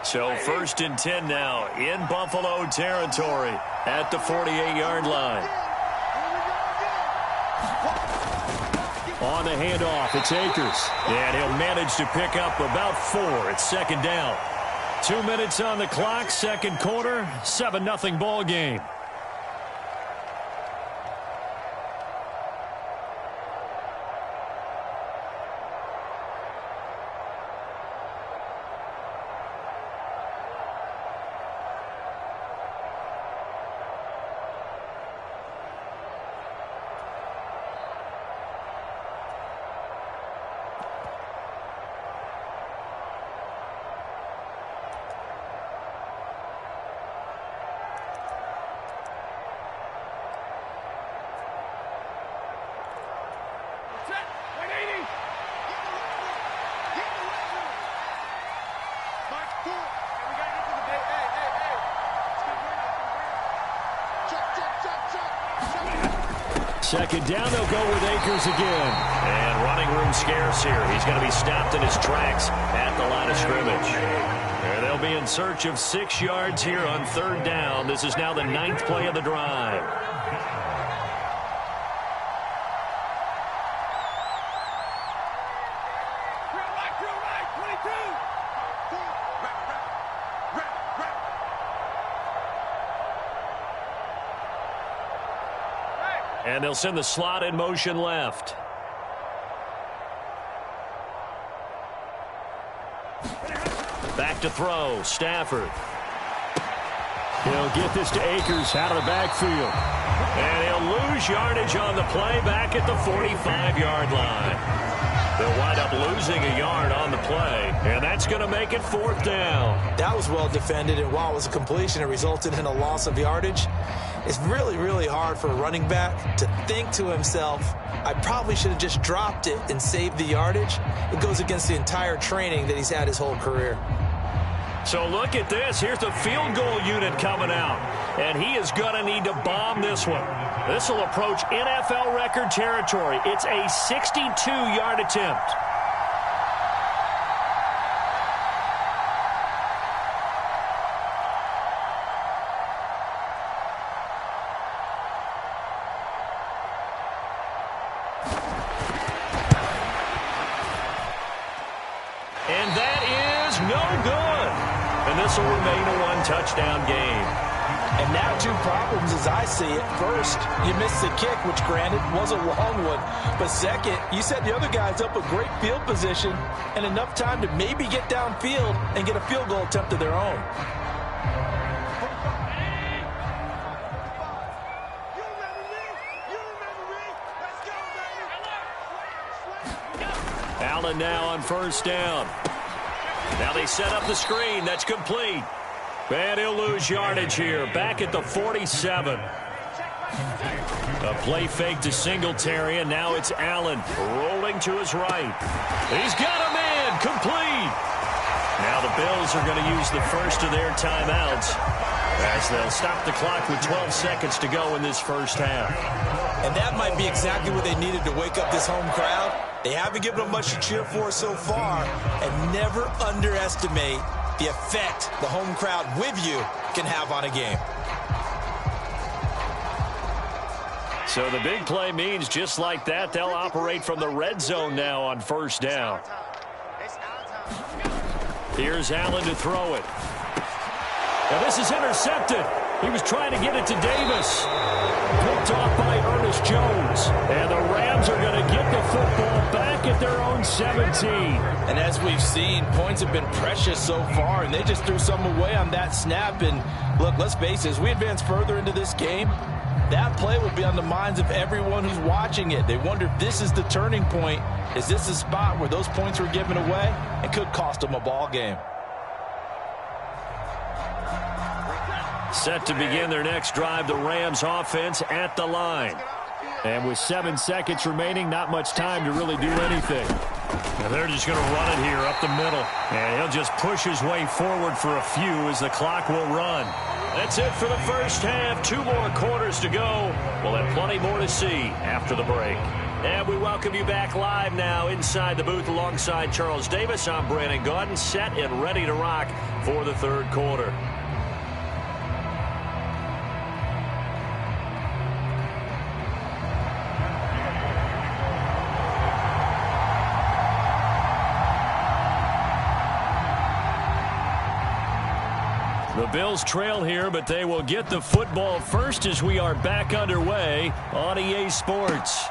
So 1st and 10 now in Buffalo territory at the 48-yard line. On the handoff, it's Akers. And he'll manage to pick up about 4. It's 2nd down. 2 minutes on the clock, 2nd quarter, 7-0 ball game. Second down, they'll go with Akers again. And running room scarce here. He's going to be stopped in his tracks at the line of scrimmage. And They'll be in search of 6 yards here on 3rd down. This is now the 9th play of the drive. And they'll send the slot in motion left. Back to throw. Stafford. He'll get this to Akers out of the backfield. And he'll lose yardage on the play back at the 45-yard line. They'll wind up losing a yard on the play, and that's going to make it 4th down. That was well defended, and while it was a completion, it resulted in a loss of yardage. It's really, really hard for a running back to think to himself, I probably should have just dropped it and saved the yardage. It goes against the entire training that he's had his whole career. So look at this. Here's the field goal unit coming out, and he is going to need to bomb this one. This will approach NFL record territory. It's a 62-yard attempt. And that is no good. And this will remain a one-touchdown game. And now 2 problems as I see it. First, you missed the kick, which granted was a long one. But second, you set the other guys up with great field position and enough time to maybe get downfield and get a field goal attempt of their own. Allen now on 1st down. Now they set up the screen. That's complete. And he'll lose yardage here. Back at the 47. A play fake to Singletary, and now it's Allen rolling to his right. He's got a man. Complete. Now the Bills are going to use the first of their timeouts as they'll stop the clock with 12 seconds to go in this first half. And that might be exactly what they needed to wake up this home crowd. They haven't given them much to cheer for so far, and never underestimate the effect the home crowd with you can have on a game. So the big play means just like that, they'll operate from the red zone now on 1st down. Here's Allen to throw it. Now this is intercepted. He was trying to get it to Davis. Picked off by Ernest Jones. And the Rams are going to get the football back at their own 17. And as we've seen, points have been precious so far, and they just threw some away on that snap. And look, let's face it, as we advance further into this game, that play will be on the minds of everyone who's watching it. They wonder if this is the turning point. Is this a spot where those points were given away? It could cost them a ball game. Set to begin their next drive, the Rams offense at the line. And with 7 seconds remaining, not much time to really do anything. And they're just going to run it here up the middle. And he'll just push his way forward for a few as the clock will run. That's it for the first half. 2 more quarters to go. We'll have plenty more to see after the break. And we welcome you back live now inside the booth alongside Charles Davis. I'm Brandon Gaudin, set and ready to rock for the 3rd quarter. The Bills trail here, but they will get the football first as we are back underway on EA Sports.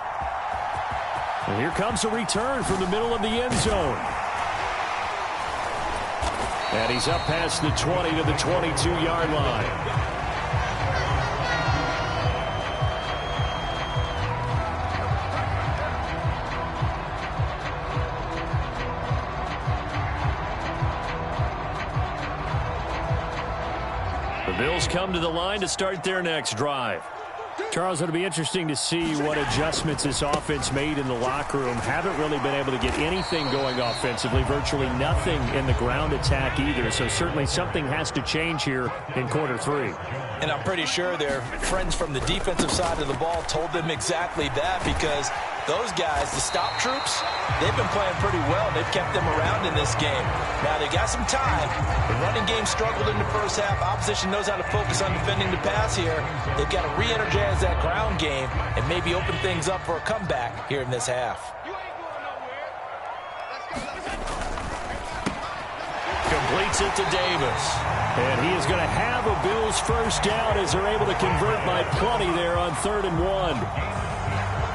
And here comes a return from the middle of the end zone. And he's up past the 20 to the 22-yard line. Bills come to the line to start their next drive. Charles, it'll be interesting to see what adjustments this offense made in the locker room. Haven't really been able to get anything going offensively, virtually nothing in the ground attack either. So certainly something has to change here in quarter 3. And I'm pretty sure their friends from the defensive side of the ball told them exactly that, because Those guys, the stop troops, they've been playing pretty well. They've kept them around in this game. Now, they got some time. The running game struggled in the first half. Opposition knows how to focus on defending the pass here. They've got to re-energize that ground game and maybe open things up for a comeback here in this half. Completes it to Davis. And he is going to have a Bills first down as they're able to convert by plenty there on 3rd and 1.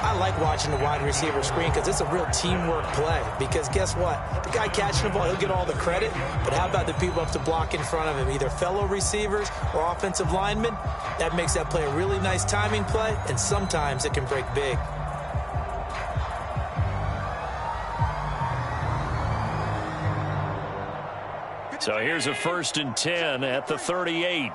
I like watching the wide receiver screen because it's a real teamwork play. Because guess what? The guy catching the ball, he'll get all the credit. But how about the people up to block in front of him, either fellow receivers or offensive linemen? That makes that play a really nice timing play, and sometimes it can break big. So here's a 1st and 10 at the 38.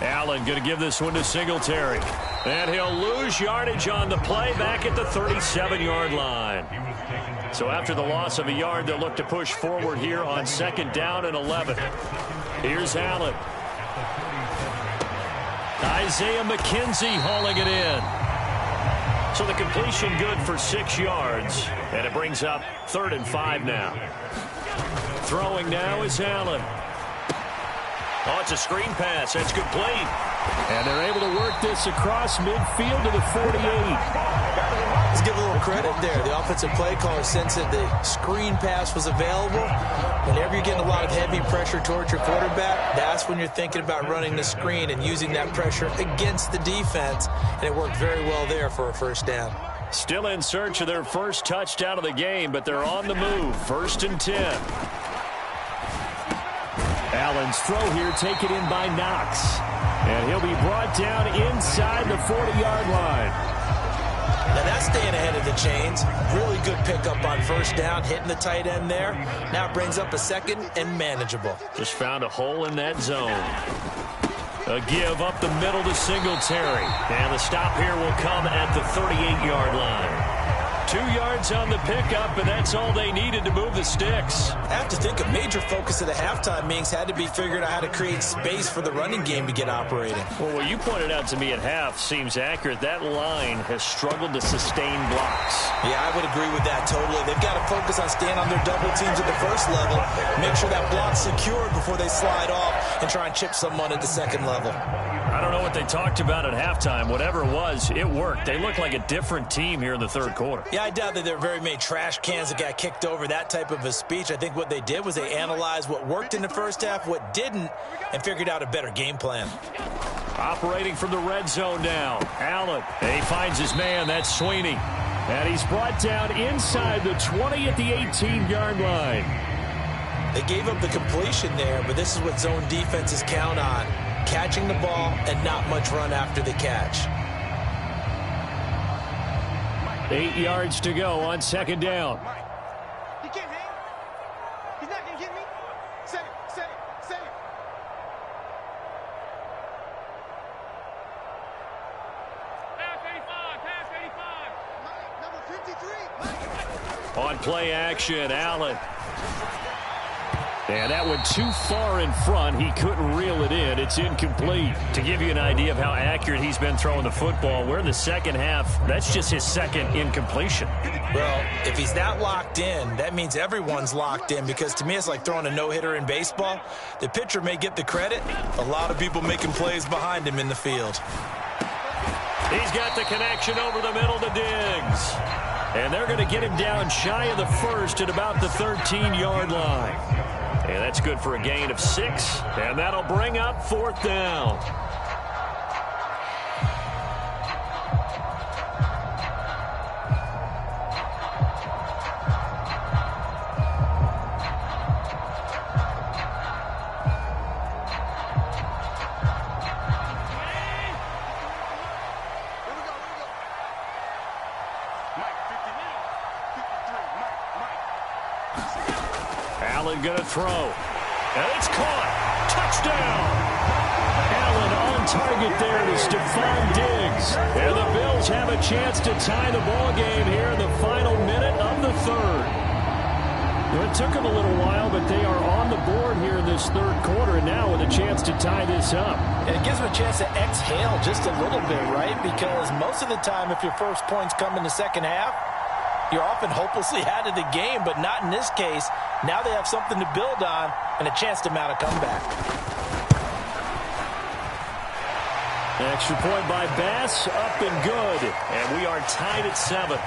Allen going to give this one to Singletary. And he'll lose yardage on the play back at the 37-yard line. So after the loss of a yard, they'll look to push forward here on 2nd down and 11. Here's Allen. Isaiah McKenzie hauling it in. So the completion good for 6 yards. And it brings up 3rd and 5 now. Throwing now is Allen. Oh, it's a screen pass. That's complete. And they're able to work this across midfield to the 48. Let's give a little credit there. The offensive play caller sensed that the screen pass was available. Whenever you're getting a lot of heavy pressure towards your quarterback, that's when you're thinking about running the screen and using that pressure against the defense. And it worked very well there for a first down. Still in search of their first touchdown of the game, but they're on the move. 1st and 10. Allen's throw here taken in by Knox. And he'll be brought down inside the 40-yard line. Now that's staying ahead of the chains. Really good pickup on first down, hitting the tight end there. Now it brings up a 2nd and manageable. Just found a hole in that zone. A give up the middle to Singletary. And the stop here will come at the 38-yard line. 2 yards on the pickup, and that's all they needed to move the sticks. I have to think a major focus of the halftime meetings had to be figuring out how to create space for the running game to get operating. Well, what you pointed out to me at half seems accurate. That line has struggled to sustain blocks. Yeah, I would agree with that totally. They've got to focus on staying on their double teams at the first level, make sure that block's secured before they slide off and try and chip someone at the second level. I don't know what they talked about at halftime. Whatever it was, it worked. They look like a different team here in the 3rd quarter. Yeah, I doubt that there are very many trash cans that got kicked over, that type of a speech. I think what they did was they analyzed what worked in the first half, what didn't, and figured out a better game plan. Operating from the red zone now. Allen. He finds his man. That's Sweeney. And he's brought down inside the 20 at the 18-yard line. They gave up the completion there, but this is what zone defenses count on. Catching the ball and not much run after the catch. 8 yards to go on 2nd down. He can't hang. He's not going to get me. Set it. Pass 85. Number 53. On play action, Allen. And that went too far in front. He couldn't reel it in. It's incomplete. To give you an idea of how accurate he's been throwing the football, we're in the second half. That's just his 2nd incompletion. Well, if he's not locked in, that means everyone's locked in, because to me it's like throwing a no-hitter in baseball. The pitcher may get the credit. A lot of people making plays behind him in the field. He's got the connection over the middle to Diggs. And they're going to get him down shy of the 1st at about the 13-yard line. And that's good for a gain of 6. And that'll bring up 4th down. Allen going to throw. And it's caught. Touchdown. Allen on target there to Stephon Diggs. And the Bills have a chance to tie the ball game here in the final minute of the 3rd. It took them a little while, but they are on the board here in this third quarter, and now with a chance to tie this up. And it gives them a chance to exhale just a little bit, right? Because most of the time, if your first points come in the second half, you're often hopelessly out of the game, but not in this case. Now they have something to build on and a chance to mount a comeback. Extra point by Bass, up and good. And we are tied at 7.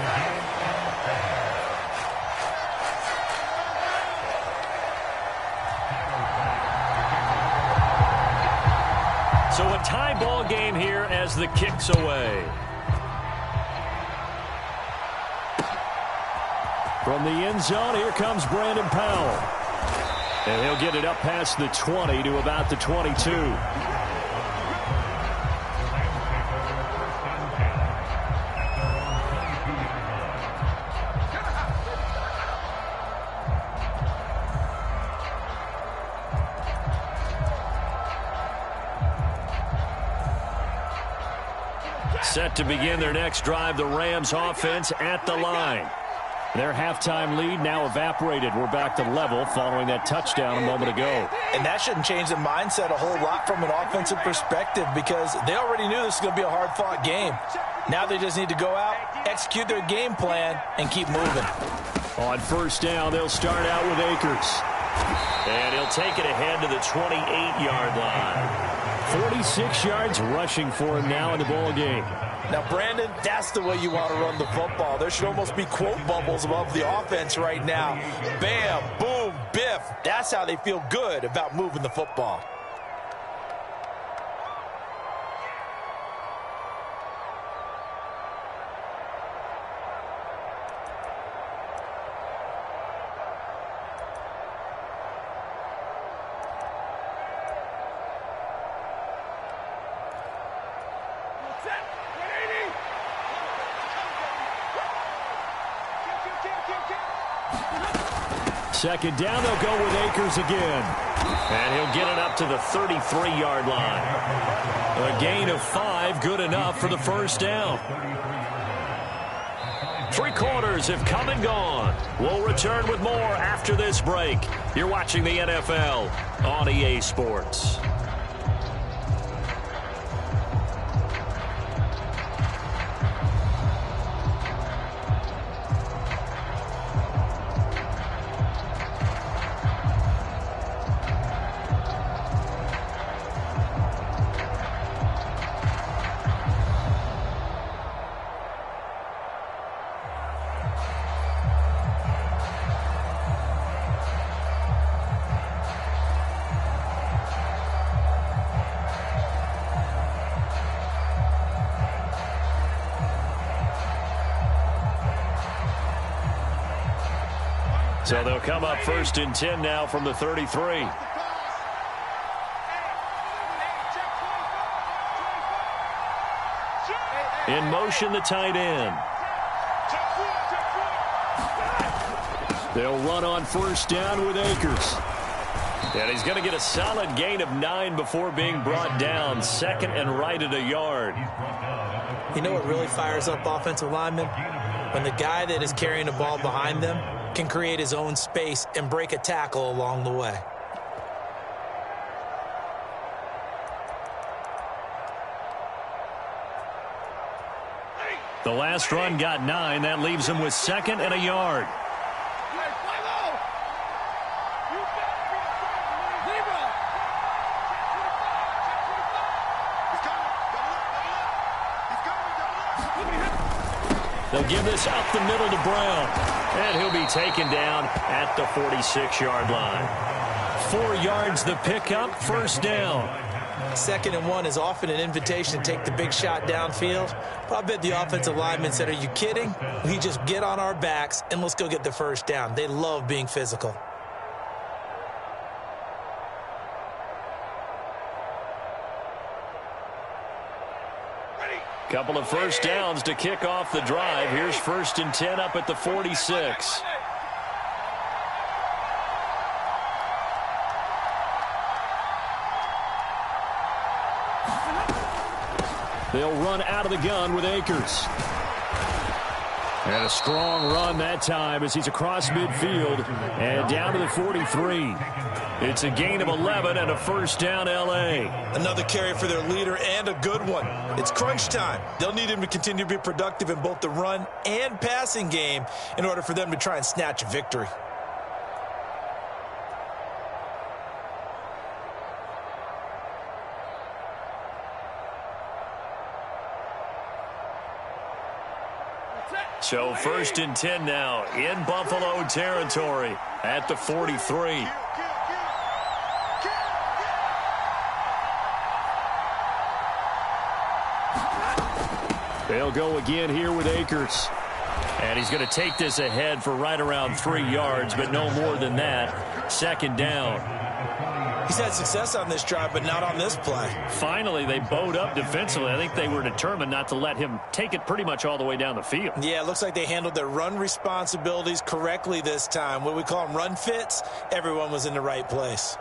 So a tie ball game here as the kick's away. From the end zone, here comes Brandon Powell. And he'll get it up past the 20 to about the 22. Set to begin their next drive, the Rams offense at the line. Their halftime lead now evaporated. We're back to level following that touchdown a moment ago. And that shouldn't change the mindset a whole lot from an offensive perspective because they already knew this was going to be a hard-fought game. Now they just need to go out, execute their game plan, and keep moving. On first down, they'll start out with Akers. And he'll take it ahead to the 28-yard line. 46 yards rushing for him now in the ball game. Now, Brandon, that's the way you want to run the football. There should almost be quote bubbles above the offense right now. Bam, boom, biff. That's how they feel good about moving the football. Second down, they'll go with Akers again. And he'll get it up to the 33-yard line. A gain of 5, good enough for the first down. 3 quarters have come and gone. We'll return with more after this break. You're watching the NFL on EA Sports. So they'll come up first and 10 now from the 33. In motion, the tight end. They'll run on first down with Akers. And he's going to get a solid gain of 9 before being brought down. Second and right at a yard. You know what really fires up offensive linemen? When the guy that is carrying the ball behind them can create his own space and break a tackle along the way. The last run got 9. That leaves him with second and a yard. They'll give this up the middle to Brown. And he'll be taken down at the 46-yard line. 4 yards the pickup, first down. Second and 1 is often an invitation to take the big shot downfield. But I bet the offensive lineman said, are you kidding? We just get on our backs and let's go get the first down. They love being physical. Couple of first downs to kick off the drive. Here's first and 10 up at the 46. They'll run out of the gun with Akers. And a strong run that time as he's across midfield and down to the 43. It's a gain of 11 and a first down, L.A. Another carry for their leader and a good one. It's crunch time. They'll need him to continue to be productive in both the run and passing game in order for them to try and snatch a victory. So first and 10 now in Buffalo territory at the 43. They'll go again here with Akers. And he's going to take this ahead for right around 3 yards, but no more than that. Second down. He's had success on this drive, but not on this play. Finally, they bowed up defensively. I think they were determined not to let him take it pretty much all the way down the field. Yeah, it looks like they handled their run responsibilities correctly this time. What we call them run fits, everyone was in the right place.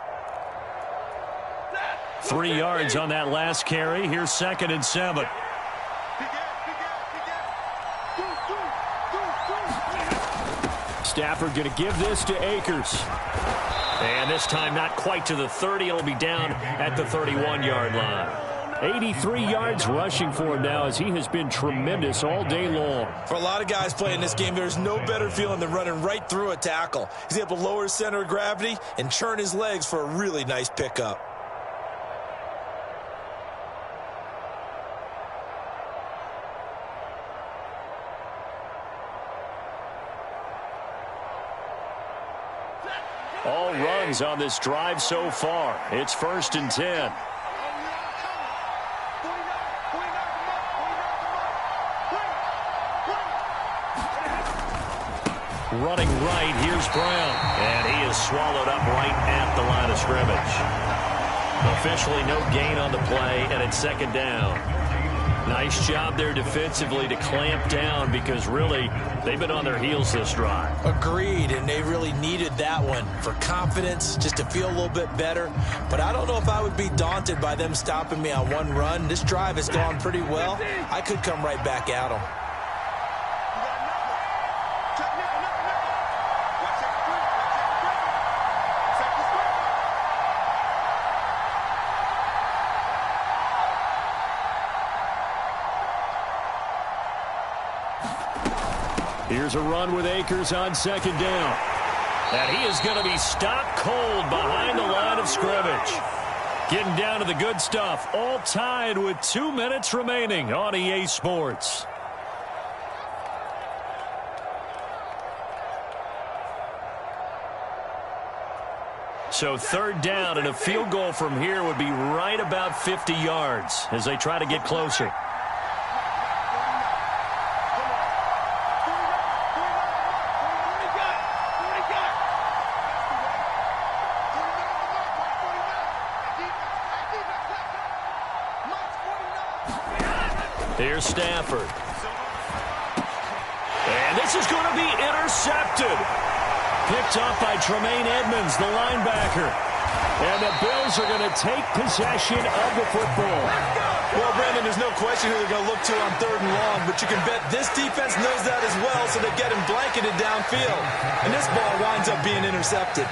3 yards on that last carry. Here's second and 7. Stafford going to give this to Akers. And this time not quite to the 30. It'll be down at the 31-yard line. 83 yards rushing for him now as he has been tremendous all day long. For a lot of guys playing this game, there's no better feeling than running right through a tackle. He's able to lower his center of gravity and churn his legs for a really nice pickup. All runs on this drive so far. It's first and 10. Running right, here's Brown. And he is swallowed up right at the line of scrimmage. Officially no gain on the play, and it's second down. Nice job there defensively to clamp down because really they've been on their heels this drive. Agreed, and they really needed that one for confidence, just to feel a little bit better. But I don't know if I would be daunted by them stopping me on one run. This drive has gone pretty well. I could come right back at them. Here's a run with Akers on second down. And he is going to be stopped cold behind the line of scrimmage. Getting down to the good stuff. All tied with 2 minutes remaining on EA Sports. So third down and a field goal from here would be right about 50 yards as they try to get closer. Here's Stafford. And this is going to be intercepted. Picked off by Tremaine Edmonds, the linebacker. And the Bills are going to take possession of the football. Well, Brandon, there's no question who they're going to look to on third and long, but you can bet this defense knows that as well, so they get him blanketed downfield. And this ball winds up being intercepted.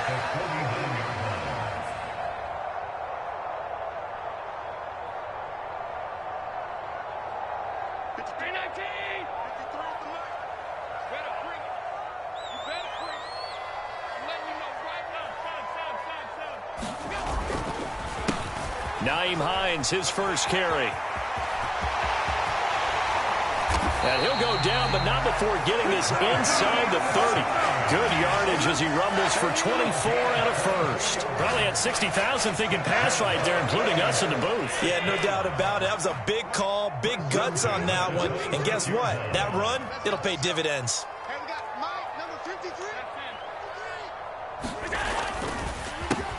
Nyheim Hines, his first carry. And he'll go down, but not before getting this inside the 30. Good yardage as he rumbles for 24 and a first. Probably had 60,000 thinking pass right there, including us in the booth. Yeah, no doubt about it. That was a big call, big guts on that one. And guess what? That run, it'll pay dividends. Hey, we got Mike, number 53.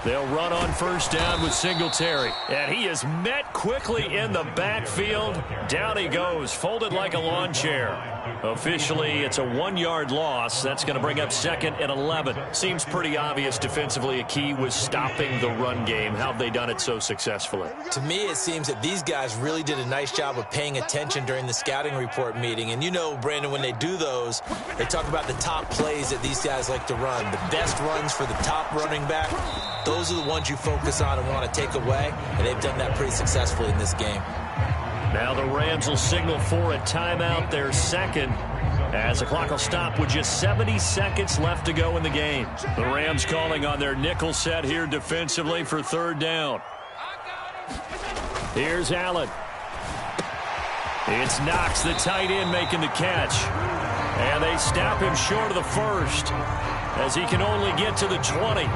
They'll run on first down with Singletary. And he is met quickly in the backfield. Down he goes, folded like a lawn chair. Officially, it's a 1-yard loss. That's going to bring up 2nd and 11. Seems pretty obvious defensively a key was stopping the run game. How have they done it so successfully? To me, it seems that these guys really did a nice job of paying attention during the scouting report meeting. And you know, Brandon, when they do those, they talk about the top plays that these guys like to run. The best runs for the top running back, those are the ones you focus on and want to take away. And they've done that pretty successfully in this game. Now the Rams will signal for a timeout, their second, as the clock will stop with just 70 seconds left to go in the game. The Rams calling on their nickel set here defensively for 3rd down. Here's Allen. It's Knox, the tight end, making the catch. And they stop him short of the first as he can only get to the 20.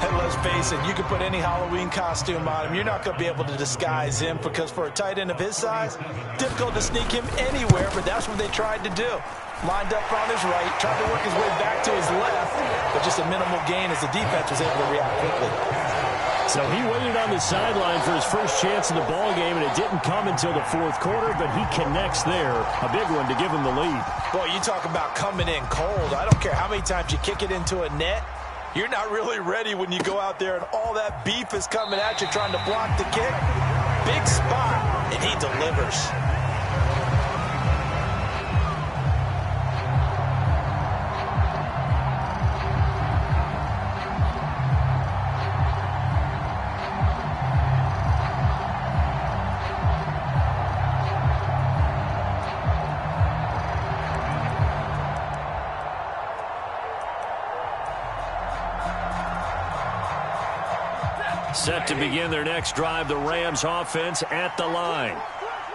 And let's face it, you can put any Halloween costume on him. You're not going to be able to disguise him because for a tight end of his size, difficult to sneak him anywhere, but that's what they tried to do. Lined up on his right, tried to work his way back to his left, but just a minimal gain as the defense was able to react quickly. So he waited on the sideline for his first chance in the ball game, and it didn't come until the 4th quarter, but he connects there. A big one to give him the lead. Boy, you talk about coming in cold. I don't care how many times you kick it into a net. You're not really ready when you go out there and all that beef is coming at you trying to block the kick. Big spot, and he delivers. Set to begin their next drive, the Rams offense at the line.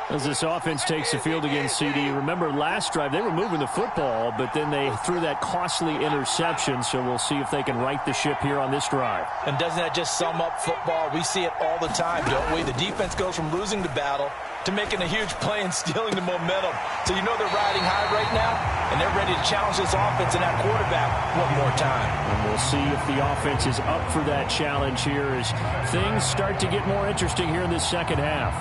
As this offense takes the field against CD, remember last drive they were moving the football, but then they threw that costly interception, so we'll see if they can right the ship here on this drive. And doesn't that just sum up football? We see it all the time, don't we? The defense goes from losing the battle to making a huge play and stealing the momentum. So you know they're riding high right now, and they're ready to challenge this offense and that quarterback one more time. And we'll see if the offense is up for that challenge here as things start to get more interesting here in this second half.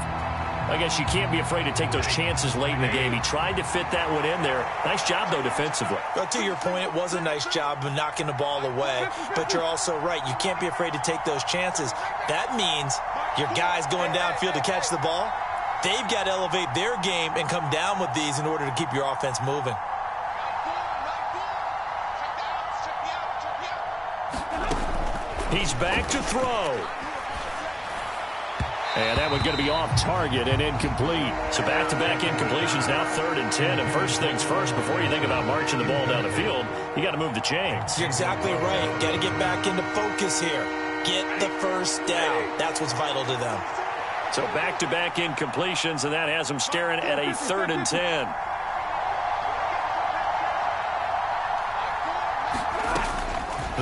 I guess you can't be afraid to take those chances late in the game. He tried to fit that one in there. Nice job, though, defensively. Well, to your point, it was a nice job of knocking the ball away, but you're also right. You can't be afraid to take those chances. That means your guys going downfield to catch the ball, they've got to elevate their game and come down with these in order to keep your offense moving. He's back to throw. And that one's going to be off target and incomplete. So back-to-back incompletions, now 3rd and 10. And first things first, before you think about marching the ball down the field, you got to move the chains. You're exactly right. Got to get back into focus here. Get the first down. That's what's vital to them. So back-to-back incompletions, and that has them staring at a 3rd and 10.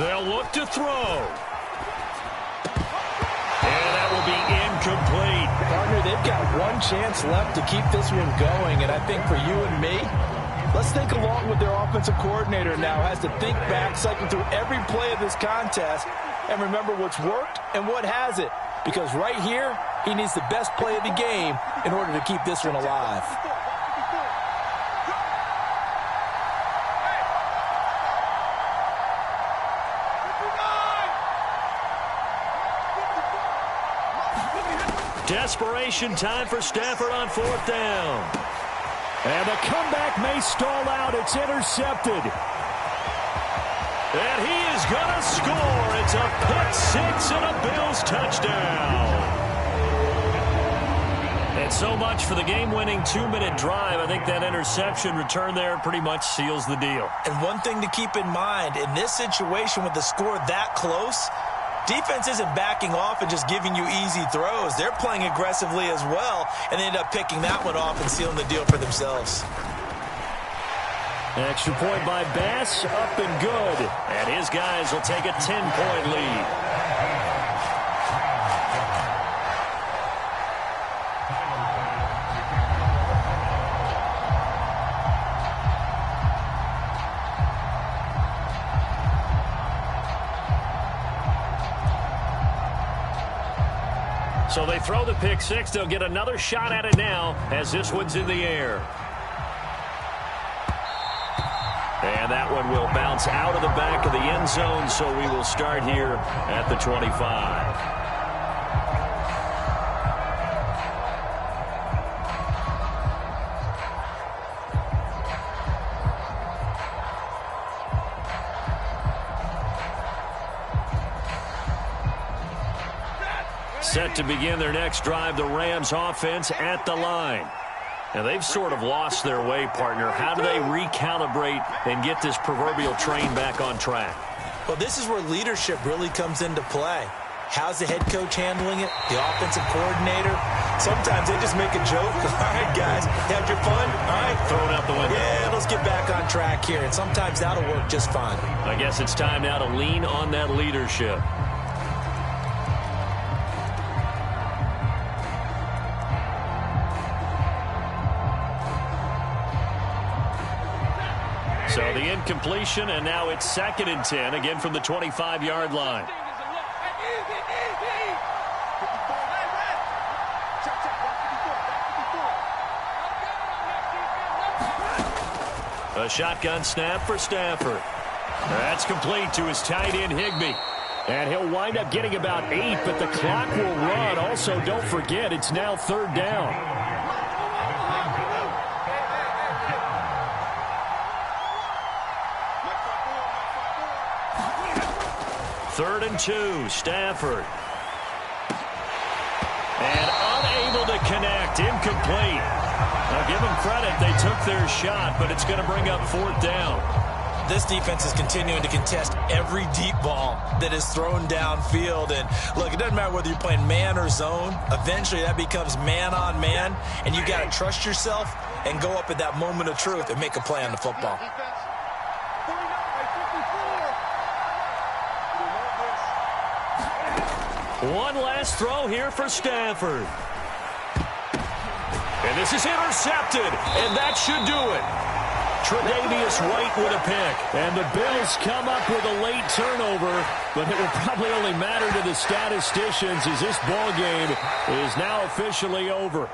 They'll look to throw. And that will be incomplete. Partner, they've got one chance left to keep this one going, and I think for you and me, let's think along with their offensive coordinator now. Has to think back, cycle through every play of this contest, and remember what's worked and what hasn't. Because right here, he needs the best play of the game in order to keep this one alive. Desperation time for Stafford on 4th down. And the comeback may stall out. It's intercepted. And he is going to score. It's a pick six and a Bills touchdown. And so much for the game-winning 2-minute drive. I think that interception return there pretty much seals the deal. And one thing to keep in mind, in this situation with the score that close, defense isn't backing off and just giving you easy throws. They're playing aggressively as well, and they end up picking that one off and sealing the deal for themselves. Extra point by Bass, up and good. And his guys will take a 10-point lead. So they throw the pick six. They'll get another shot at it now as this one's in the air. And that one will bounce out of the back of the end zone, so we will start here at the 25. Set to begin their next drive, the Rams offense at the line. And they've sort of lost their way, partner. How do they recalibrate and get this proverbial train back on track? Well, this is where leadership really comes into play. How's the head coach handling it? The offensive coordinator? Sometimes they just make a joke. All right, guys, had your fun? All right. Throw it out the window. Yeah, let's get back on track here. And sometimes that'll work just fine. I guess it's time now to lean on that leadership. So the incompletion, and now it's 2nd and 10, again from the 25-yard line. A shotgun snap for Stafford. That's complete to his tight end, Higbee. And he'll wind up getting about 8, but the clock will run. Also, don't forget, it's now 3rd down. 3rd and 2, Stafford. And unable to connect, incomplete. Now give them credit, they took their shot, but it's going to bring up 4th down. This defense is continuing to contest every deep ball that is thrown downfield. And look, it doesn't matter whether you're playing man or zone. Eventually that becomes man on man, and you got to trust yourself and go up at that moment of truth and make a play on the football. One last throw here for Stafford. And this is intercepted, and that should do it. Tre'Davious White with a pick. And the Bills come up with a late turnover, but it will probably only matter to the statisticians as this ball game is now officially over.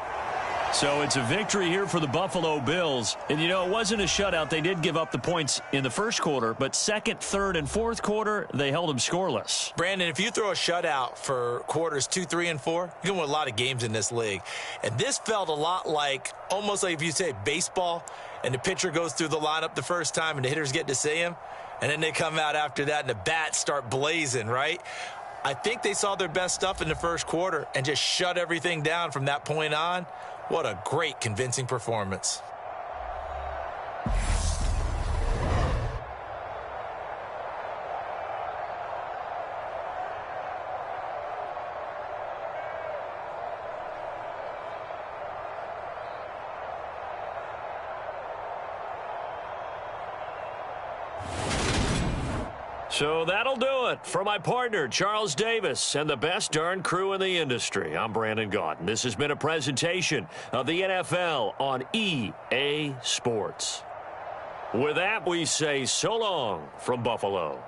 So it's a victory here for the Buffalo Bills. And, you know, it wasn't a shutout. They did give up the points in the first quarter, but second, third, and fourth quarter, they held them scoreless. Brandon, if you throw a shutout for quarters 2, 3, and 4, you're going to win a lot of games in this league. And this felt a lot like, almost like if you say baseball, and the pitcher goes through the lineup the first time and the hitters get to see him, and then they come out after that and the bats start blazing, right? I think they saw their best stuff in the first quarter and just shut everything down from that point on. What a great, convincing performance. So that'll do it for my partner, Charles Davis, and the best darn crew in the industry. I'm Brandon Gaudin. This has been a presentation of the NFL on EA Sports. With that, we say so long from Buffalo.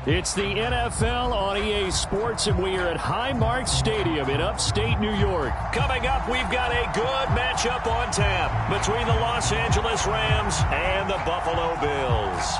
It's the NFL on EA Sports, and we are at Highmark Stadium in upstate New York. Coming up, we've got a good matchup on tap between the Los Angeles Rams and the Buffalo Bills.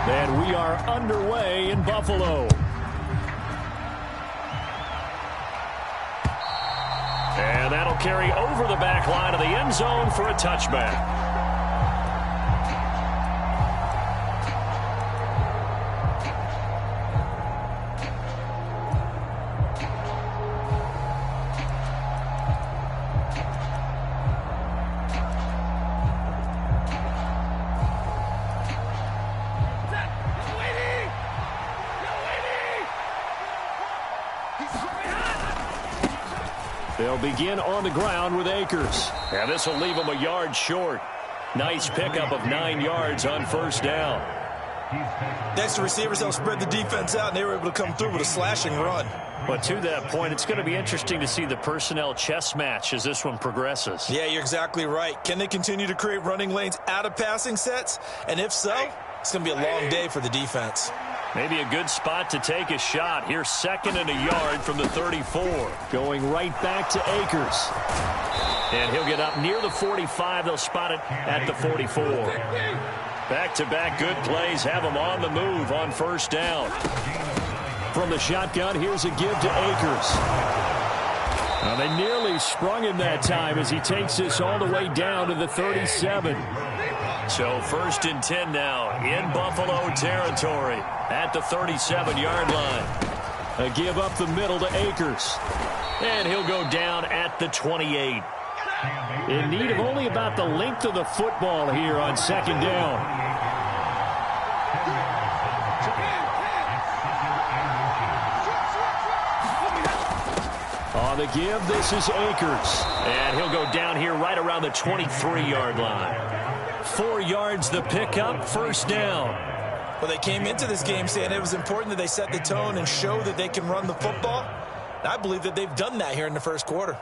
And we are underway in Buffalo. And that'll carry over the back line of the end zone for a touchback. They'll begin on the ground with Akers. And this will leave him a yard short. Nice pickup of 9 yards on first down. Next, the receivers help spread the defense out, and they were able to come through with a slashing run. But to that point, it's going to be interesting to see the personnel chess match as this one progresses. Yeah, you're exactly right. Can they continue to create running lanes out of passing sets? And if so, it's going to be a long day for the defense. Maybe a good spot to take a shot. Here's 2nd and a yard from the 34. Going right back to Akers. And he'll get up near the 45. They'll spot it at the 44. Back-to-back good plays have him on the move on first down. From the shotgun, here's a give to Akers. Now they nearly sprung him that time as he takes this all the way down to the 37. So 1st and 10 now in Buffalo territory at the 37-yard line. A give up the middle to Akers. And he'll go down at the 28. In need of only about the length of the football here on 2nd down. On the give, this is Akers. And he'll go down here right around the 23-yard line. 4 yards the pickup, first down. Well, they came into this game saying it was important that they set the tone and show that they can run the football. And I believe that they've done that here in the first quarter.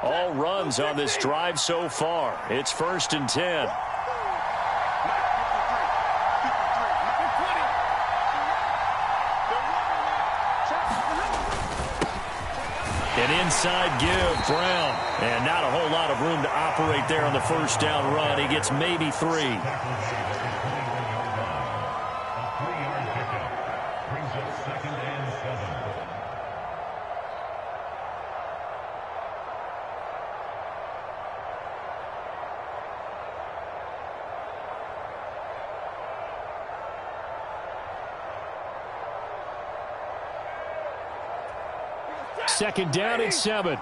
All runs on this drive so far. It's 1st and 10. An inside give, Brown. And not a whole lot of room to operate there on the first down run. He gets maybe 3. A 3-yard pickup brings up 2nd and 7. Second down and 7.